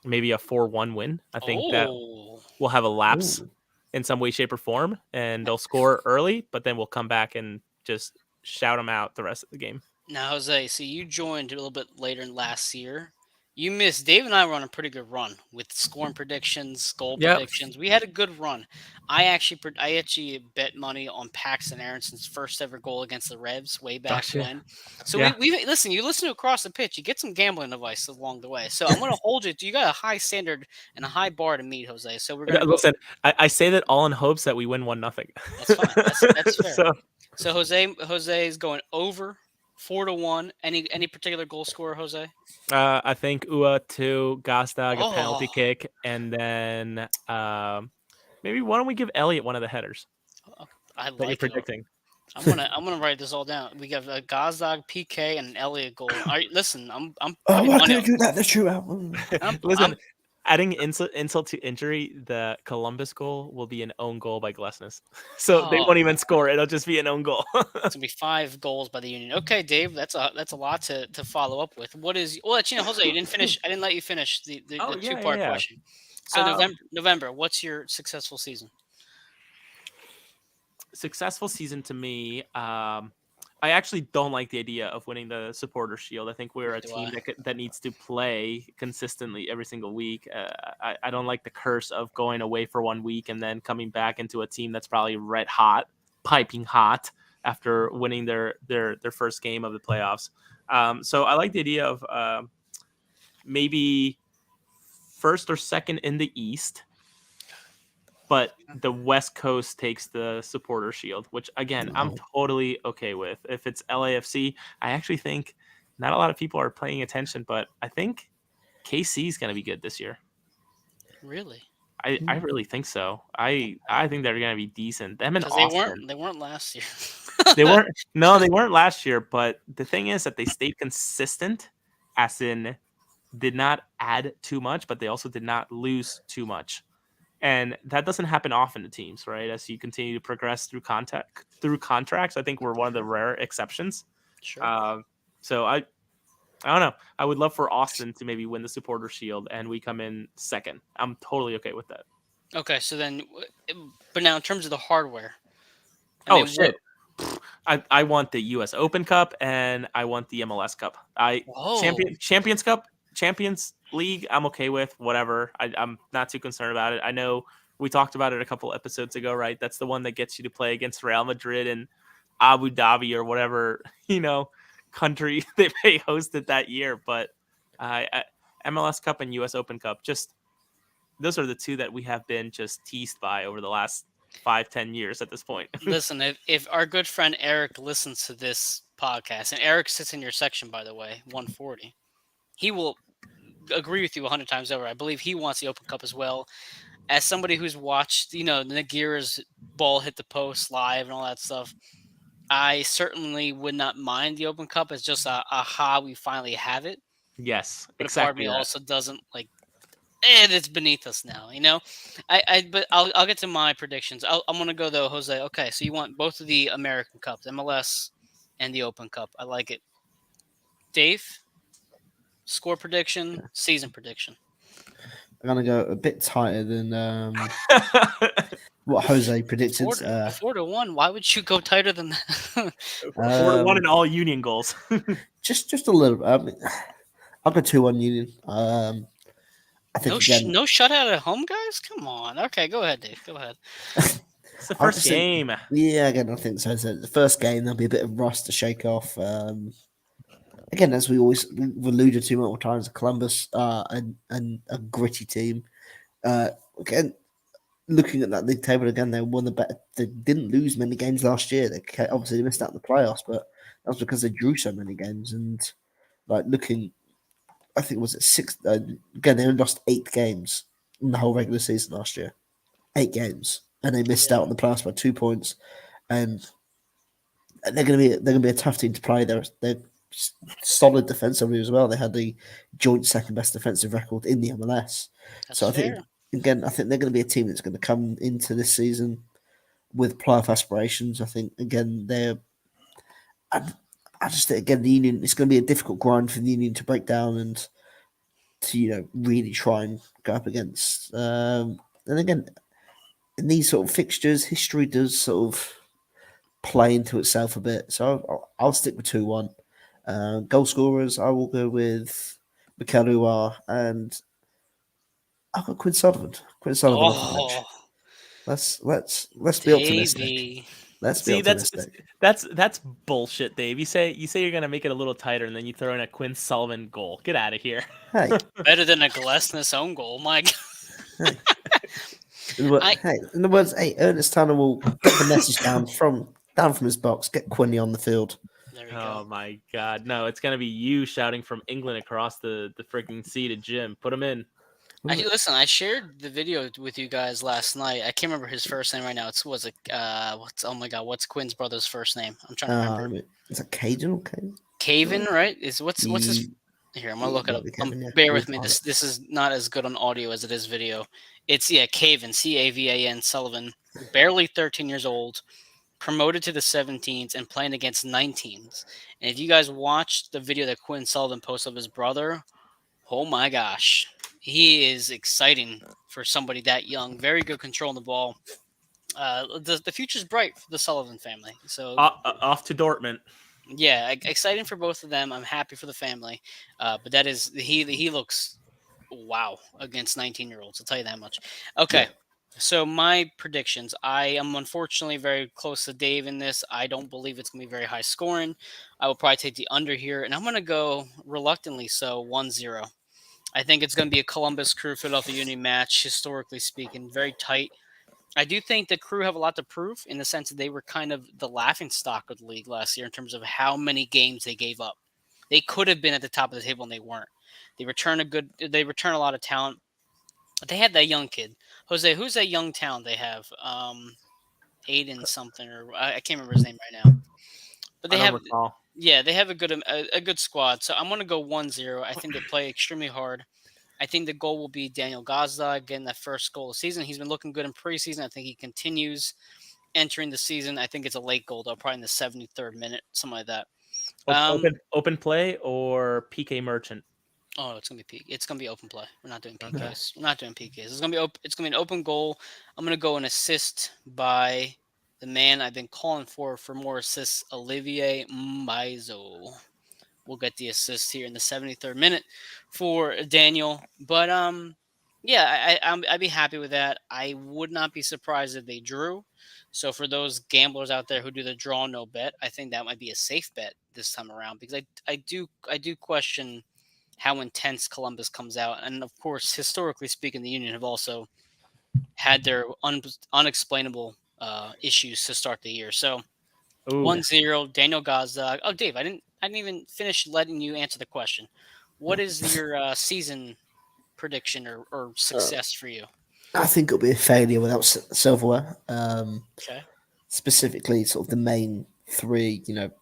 Maybe a 4-1 win. I think that Oh, we'll have a lapse Ooh. in some way, shape, or form, and they'll score early, but then we'll come back and just shout them out the rest of the game. now Jose, see you joined a little bit later in last year. You missed. Dave and I were on a pretty good run with scoring predictions, goal Yep. predictions. We had a good run. I actually bet money on Paxton Aronson's first ever goal against the Revs way back Gotcha. when. So Yeah. we listen. You listen to across the pitch. You get some gambling advice along the way. So I'm going to hold you. You got a high standard and a high bar to meet, Jose. So we're going to go. Listen, I say that all in hopes that we win 1-0. That's fine. That's fair. So So Jose is going over 4-1. Any particular goal scorer, Jose? I think Ua 2, Gastag a penalty Oh. kick, and then maybe why don't we give Elliot one of the headers I that you're like it. predicting? I'm gonna write this all down. We got a Gazdag PK and an Elliot goal. All right, listen, I'm Oh, putting why money can't on. you do that? The shootout. Listen, adding insult to injury, the Columbus goal will be an own goal by Glesnes. So they won't even score. It'll just be an own goal. It's gonna be 5 goals by the Union. Okay, Dave, that's a lot to follow up with. What is well, Jose, you didn't finish. I didn't let you finish the Oh, the yeah, 2-part yeah. question. So Um, November, what's your successful season? Successful season to me. I actually don't like the idea of winning the supporter shield. I think we're a Do team I? that needs to play consistently every single week. I don't like the curse of going away for 1 week and then coming back into a team that's probably red hot, piping hot after winning their first game of the playoffs. So I like the idea of maybe first or second in the East, but the West Coast takes the supporter shield, which again, I'm totally okay with. If it's LAFC, I actually think not a lot of people are paying attention, but I think KC is going to be good this year. Really? I really think so. I think they're going to be decent. Them and Because Austin. they weren't last year. They weren't. No, they weren't last year. But the thing is that they stayed consistent, as in did not add too much, but they also did not lose too much. And that doesn't happen often to teams, right? As you continue to progress through contracts, I think we're one of the rare exceptions. Sure. So I don't know. I would love for Austin to maybe win the supporter shield, and we come in second. I'm totally okay with that. Okay, so then, but now in terms of the hardware, Shit! I want the U.S. Open Cup and I want the MLS Cup. Champions Cup, Champions League, I'm okay with, whatever. I'm not too concerned about it. I know we talked about it a couple episodes ago, right? That's the one that gets you to play against Real Madrid and Abu Dhabi or whatever, country they hosted that year. But MLS Cup and US Open Cup, just those are the two that we have been just teased by over the last 5-10 years at this point. Listen, if our good friend Eric listens to this podcast, and Eric sits in your section, by the way, 140, he will agree with you 100 times over. I believe he wants the Open Cup as well. As somebody who's watched, Nagira's ball hit the post live and all that stuff, I certainly would not mind the Open Cup as just a aha, we finally have it. Yes, But exactly. a part of me also doesn't like, it's beneath us now, But I'll get to my predictions. I'm gonna go though, Jose. Okay, so you want both of the American Cups, MLS, and the Open Cup. I like it. Dave, score prediction, season prediction. I'm gonna go a bit tighter than what Jose predicted. 4-1. Why would you go tighter than that? 4-1 in all Union goals. just a little. I'll go 2-1 Union. I think no shutout at home, guys. Come on. Okay, go ahead, Dave. Go ahead. It's the first game. Again, I think so. So the first game, there'll be a bit of rust to shake off. Again, as we've alluded to multiple times, Columbus and a gritty team. Again, looking at that league table again, they won the better. They didn't lose many games last year. They obviously missed out in the playoffs, but that was because they drew so many games. And looking, I think was it 6? Again, they only lost 8 games in the whole regular season last year. 8 games, and they missed out on the playoffs by 2 points. And they're going to be a tough team to play. They're solid defensively as well. They had the joint second best defensive record in the MLS. That's so I fair. think again, I think they're going to be a team that's going to come into this season with playoff aspirations. I think again I just think again the Union, it's going to be a difficult grind for the Union to break down and to really try and go up against. And again, in these sort of fixtures, history does sort of play into itself a bit. So I'll stick with 2-1. Goal scorers, I will go with Mikel Uar and I've got Quinn Sullivan. Quinn Sullivan off the bench. Oh, Let's be optimistic. Davey. Let's be See, optimistic. that's bullshit, Dave. You say you're gonna make it a little tighter, and then you throw in a Quinn Sullivan goal. Get out of here. Hey, Better than a Glesnes own goal. My God. hey. In the words, hey, Ernest Tanner will get the message down from his box. Get Quinny on the field. There we Oh go. my God, no! It's gonna be you shouting from England across the freaking sea to Jim. Put him in. Listen, I shared the video with you guys last night. I can't remember his first name right now. Oh my God, what's Quinn's brother's first name? I'm trying to remember. Is that Cajun or Cajun? Caven, right? What's his? Here, I'm gonna look it up. Bear with me. This is not as good on audio as it is video. It's Caven, Cavan Sullivan, barely 13 years old, promoted to the 17s and playing against 19s. And if you guys watched the video that Quinn Sullivan posted of his brother, oh my gosh, he is exciting for somebody that young. Very good control on the ball. The future's bright for the Sullivan family. So off to Dortmund. Yeah, exciting for both of them. I'm happy for the family. But that is he looks wow against 19-year-olds. I'll tell you that much. Okay. Yeah. So my predictions. I am unfortunately very close to Dave in this. I don't believe it's going to be very high scoring. I will probably take the under here, and I'm going to go reluctantly so 1-0. I think it's going to be a Columbus Crew Philadelphia Union match, historically speaking, very tight. I do think the Crew have a lot to prove in the sense that they were kind of the laughingstock of the league last year in terms of how many games they gave up. They could have been at the top of the table and they weren't. They return a lot of talent. They had that young kid, Jose. Who's that young talent they have? Aiden something, or I can't remember his name right now. But they have a good squad. So I'm going to go 1-0. I think they play extremely hard. I think the goal will be Daniel Gazda getting that first goal of the season. He's been looking good in preseason. I think he continues entering the season. I think it's a late goal, though, probably in the 73rd minute, something like that. Open play or PK Merchant? Oh, it's gonna be open play. We're not doing PKs. Okay. We're not doing PKs. It's gonna be an open goal. I'm gonna go an assist by the man I've been calling for more assists, Olivier Maizo. We'll get the assist here in the 73rd minute for Daniel. But I'd be happy with that. I would not be surprised if they drew. So for those gamblers out there who do the draw no bet, I think that might be a safe bet this time around because I do question how intense Columbus comes out. And of course, historically speaking, the Union have also had their unexplainable issues to start the year. So 1-0, Daniel Gazda. Oh, Dave, I didn't even finish letting you answer the question. What is your season prediction or success for you? I think it'll be a failure without silverware. Okay. Specifically, sort of the main three, the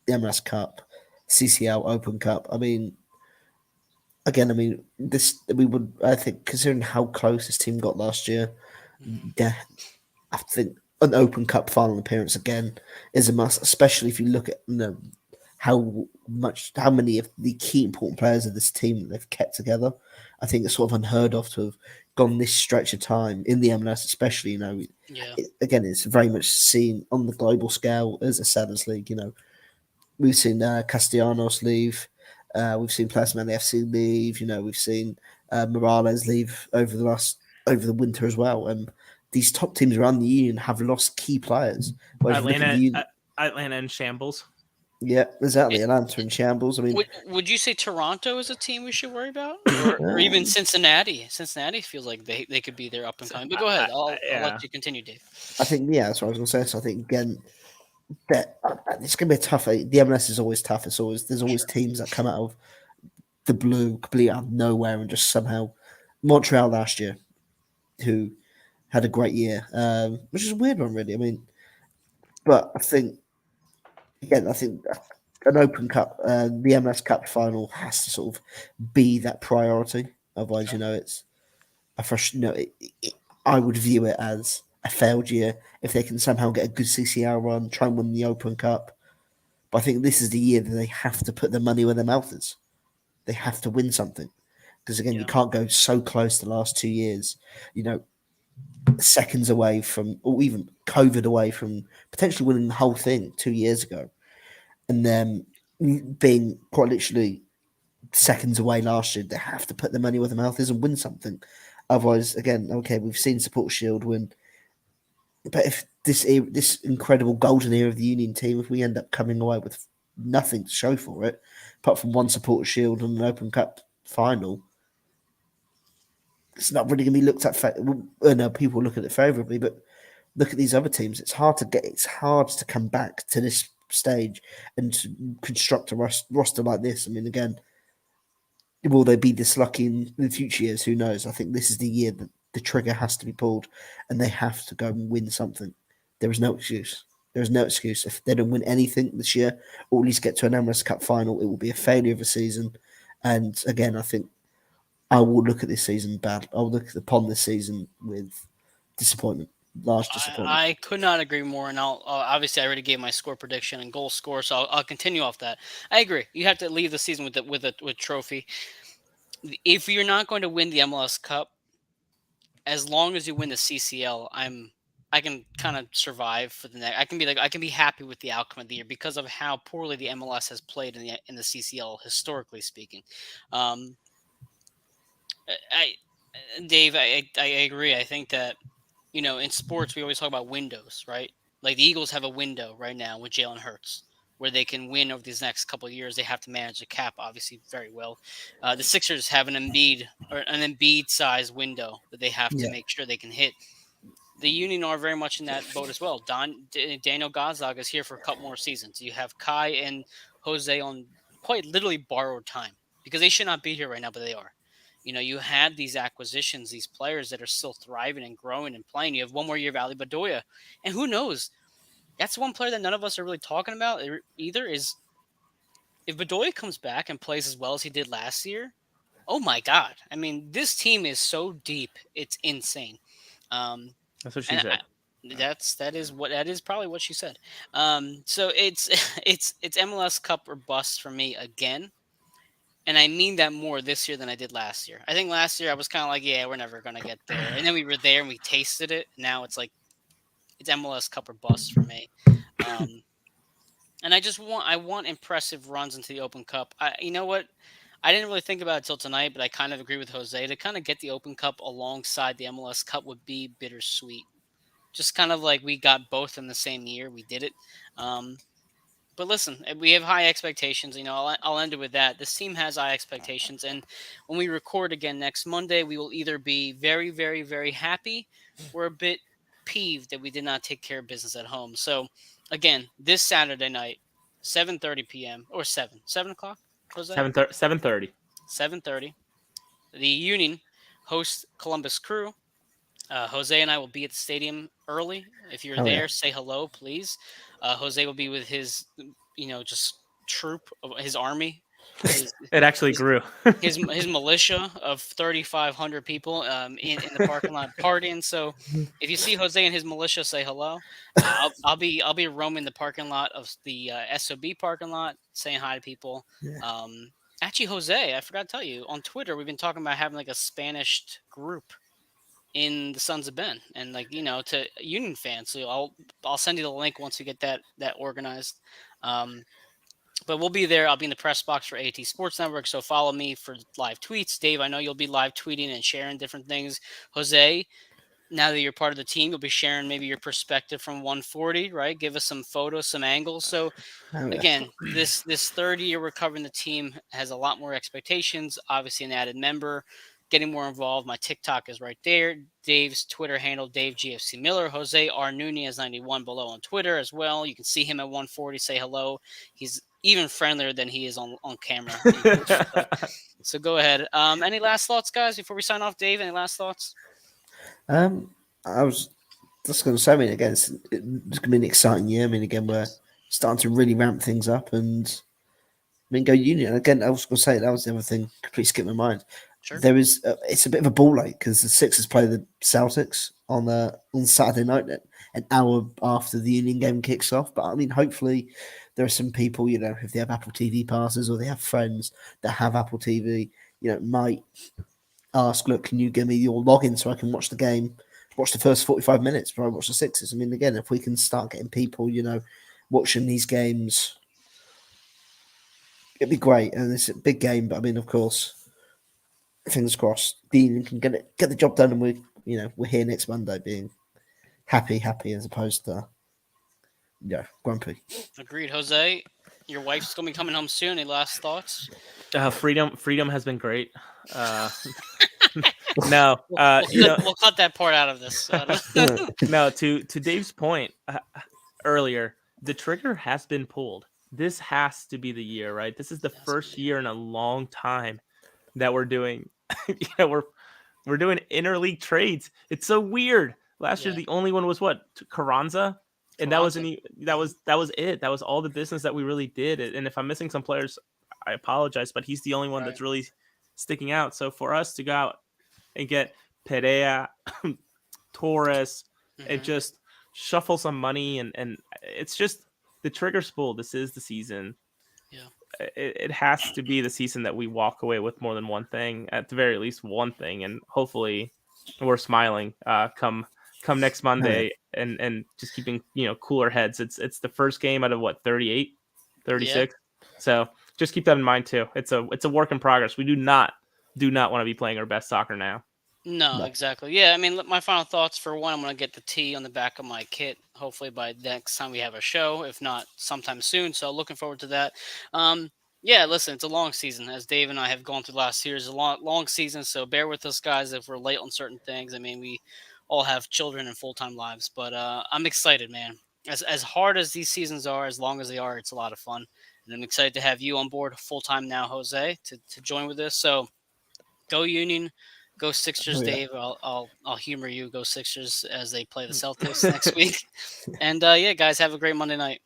MLS Cup, CCL Open Cup. I think, considering how close this team got last year, I think an Open Cup final appearance again is a must, especially if you look at how many of the key important players of this team they've kept together. I think it's sort of unheard of to have gone this stretch of time in the MLS, especially. It's very much seen on the global scale as a Sellers League. We've seen Castellanos leave. We've seen players from the FC leave. We've seen Morales leave over the winter as well. And these top teams around the Union have lost key players. Atlanta in shambles. Yeah, exactly. Atlanta in shambles. Would you say Toronto is a team we should worry about, or even Cincinnati? Cincinnati feels like they could be there up and coming. But go ahead. I'll let you continue, Dave. I think that's what I was going to say. So I think again that it's going to be tough. The MLS is always tough. There's always teams that come out of the blue, completely out of nowhere, and just somehow Montreal last year, who had a great year, which is a weird one, really. But I think an Open Cup, the MLS Cup final has to sort of be that priority. Otherwise, I would view it as a failed year if they can somehow get a good CCL run, try and win the Open Cup. But I think this is the year that they have to put their money where their mouth is. They have to win something because again, you Yeah. can't go so close the last 2 years. Seconds away from, or even COVID away from potentially winning the whole thing 2 years ago, and then being quite literally seconds away last year. They have to put their money where their mouth is and win something. Otherwise, again, okay, we've seen Support Shield win, but if this incredible golden era of the Union team, if we end up coming away with nothing to show for it, apart from one Support Shield and an Open Cup final, it's not really going to be looked at. No, people look at it favourably, but look at these other teams. It's hard to come back to this stage and to construct a roster like this. I mean, again, will they be this lucky in the future years? Who knows? I think this is the year that the trigger has to be pulled, and they have to go and win something. There is no excuse. There is no excuse. If they don't win anything this year, or at least get to an MLS Cup final, it will be a failure of a season. And again, I think I will look at this season bad. I'll look upon this season with disappointment, large disappointment. I could not agree more. And I'll obviously I already gave my score prediction and goal score, so I'll continue off that. I agree. You have to leave the season with a trophy. If you're not going to win the MLS Cup, as long as you win the CCL, I can kind of survive for the next. I can be happy with the outcome of the year because of how poorly the MLS has played in the CCL historically speaking. Dave, I agree. I think that, in sports, we always talk about windows, right? Like the Eagles have a window right now with Jalen Hurts where they can win over these next couple of years. They have to manage the cap, obviously, very well. The Sixers have an Embiid-sized window that they have to make sure they can hit. The Union are very much in that boat as well. Daniel Gonzaga is here for a couple more seasons. You have Kai and Jose on quite literally borrowed time because they should not be here right now, but they are. You had these acquisitions, these players that are still thriving and growing and playing. You have one more year of Ali Bedoya. And who knows? That's one player that none of us are really talking about either is if Bedoya comes back and plays as well as he did last year, oh my God. I mean, this team is so deep. It's insane. That's what she said. That is probably what she said. So it's MLS Cup or bust for me again. And I mean that more this year than I did last year. I think last year I was kind of like, yeah, we're never going to get there. And then we were there and we tasted it. Now it's like, it's MLS Cup or bust for me. And I want impressive runs into the Open Cup. You know what? I didn't really think about it till tonight, but I kind of agree with Jose. To kind of get the Open Cup alongside the MLS Cup would be bittersweet. Just kind of like we got both in the same year. We did it. But listen, we have high expectations. I'll end it with that. This team has high expectations. And when we record again next Monday, we will either be very, very, very happy or a bit peeved that we did not take care of business at home. So, again, this Saturday night, 7:30 p.m. or 7 o'clock? 7:30. 7:30. The Union hosts Columbus Crew. Jose and I will be at the stadium early. If you're there, say hello, please. Jose will be with his, just troop of his army. It actually grew. his militia of 3,500 people in the parking lot partying. So if you see Jose and his militia, say hello. I'll be roaming the parking lot of the SOB parking lot, saying hi to people. Yeah. Actually, Jose, I forgot to tell you, on Twitter we've been talking about having like a Spanish group in the Sons of Ben, and to Union fans. So I'll send you the link once we get that organized. But we'll be there. I'll be in the press box for AT Sports Network, so follow me for live tweets. Dave, I know you'll be live tweeting and sharing different things. Jose, now that you're part of the team, you'll be sharing maybe your perspective from 140, right? Give us some photos, some angles. So again, this third year we're covering the team has a lot more expectations. Obviously, an added member, getting more involved. My TikTok is right there. Dave's Twitter handle, Dave GFC Miller. Jose R. Nunez 91 below on Twitter as well. You can see him at 140. Say hello. He's even friendlier than he is on camera. So go ahead. Any last thoughts, guys, before we sign off? Dave, any last thoughts? I was just going to say, again, it's going to be an exciting year. Again, we're starting to really ramp things up and go Union. Again, I was going to say, that was the other thing, completely skipped my mind. Sure. there is it's a bit of a ball ache because the Sixers play the Celtics on Saturday night, an hour after the Union game kicks off. But I mean, hopefully, there are some people, if they have Apple TV passes or they have friends that have Apple TV, might ask, look, can you give me your login so I can watch the game, watch the first 45 minutes before I watch the Sixers? I mean, again, if we can start getting people, watching these games, it'd be great. And it's a big game, but I mean, of course, fingers crossed, Dean can get the job done, and we're here next Monday being happy as opposed to grumpy. Agreed, Jose. Your wife's gonna be coming home soon. Any last thoughts? Freedom has been great. No, We'll cut that part out of this. no. To Dave's point earlier, the trigger has been pulled. This has to be the year, right? This is the first year in a long time that we're doing. We're doing interleague trades. It's so weird. Last year, the only one was what, Carranza, and that was it. That was all the business that we really did. And if I'm missing some players, I apologize, but he's the only one that's really sticking out. So for us to go out and get Perea, Torres, and just shuffle some money, and it's just the trigger's pulled. This is the season. Yeah. It has to be the season that we walk away with more than one thing, at the very least one thing, and hopefully we're smiling come next Monday and just keeping cooler heads. It's the first game out of 38, 36. Yeah. So just keep that in mind too. It's a work in progress. We do not want to be playing our best soccer now. No, exactly. Yeah, I mean, my final thoughts, for one, I'm going to get the T on the back of my kit, hopefully by next time we have a show, if not sometime soon. So looking forward to that. Yeah, listen, it's a long season. As Dave and I have gone through last year, it's a long season. So bear with us, guys, if we're late on certain things. I mean, we all have children and full-time lives, but I'm excited, man. As hard as these seasons are, as long as they are, it's a lot of fun. And I'm excited to have you on board full-time now, Jose, to join with this. So go Union. Go Sixers, Dave. I'll humor you. Go Sixers as they play the Celtics next week. And yeah, guys, have a great Monday night.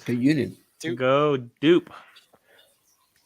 Go Union. Go Dupe.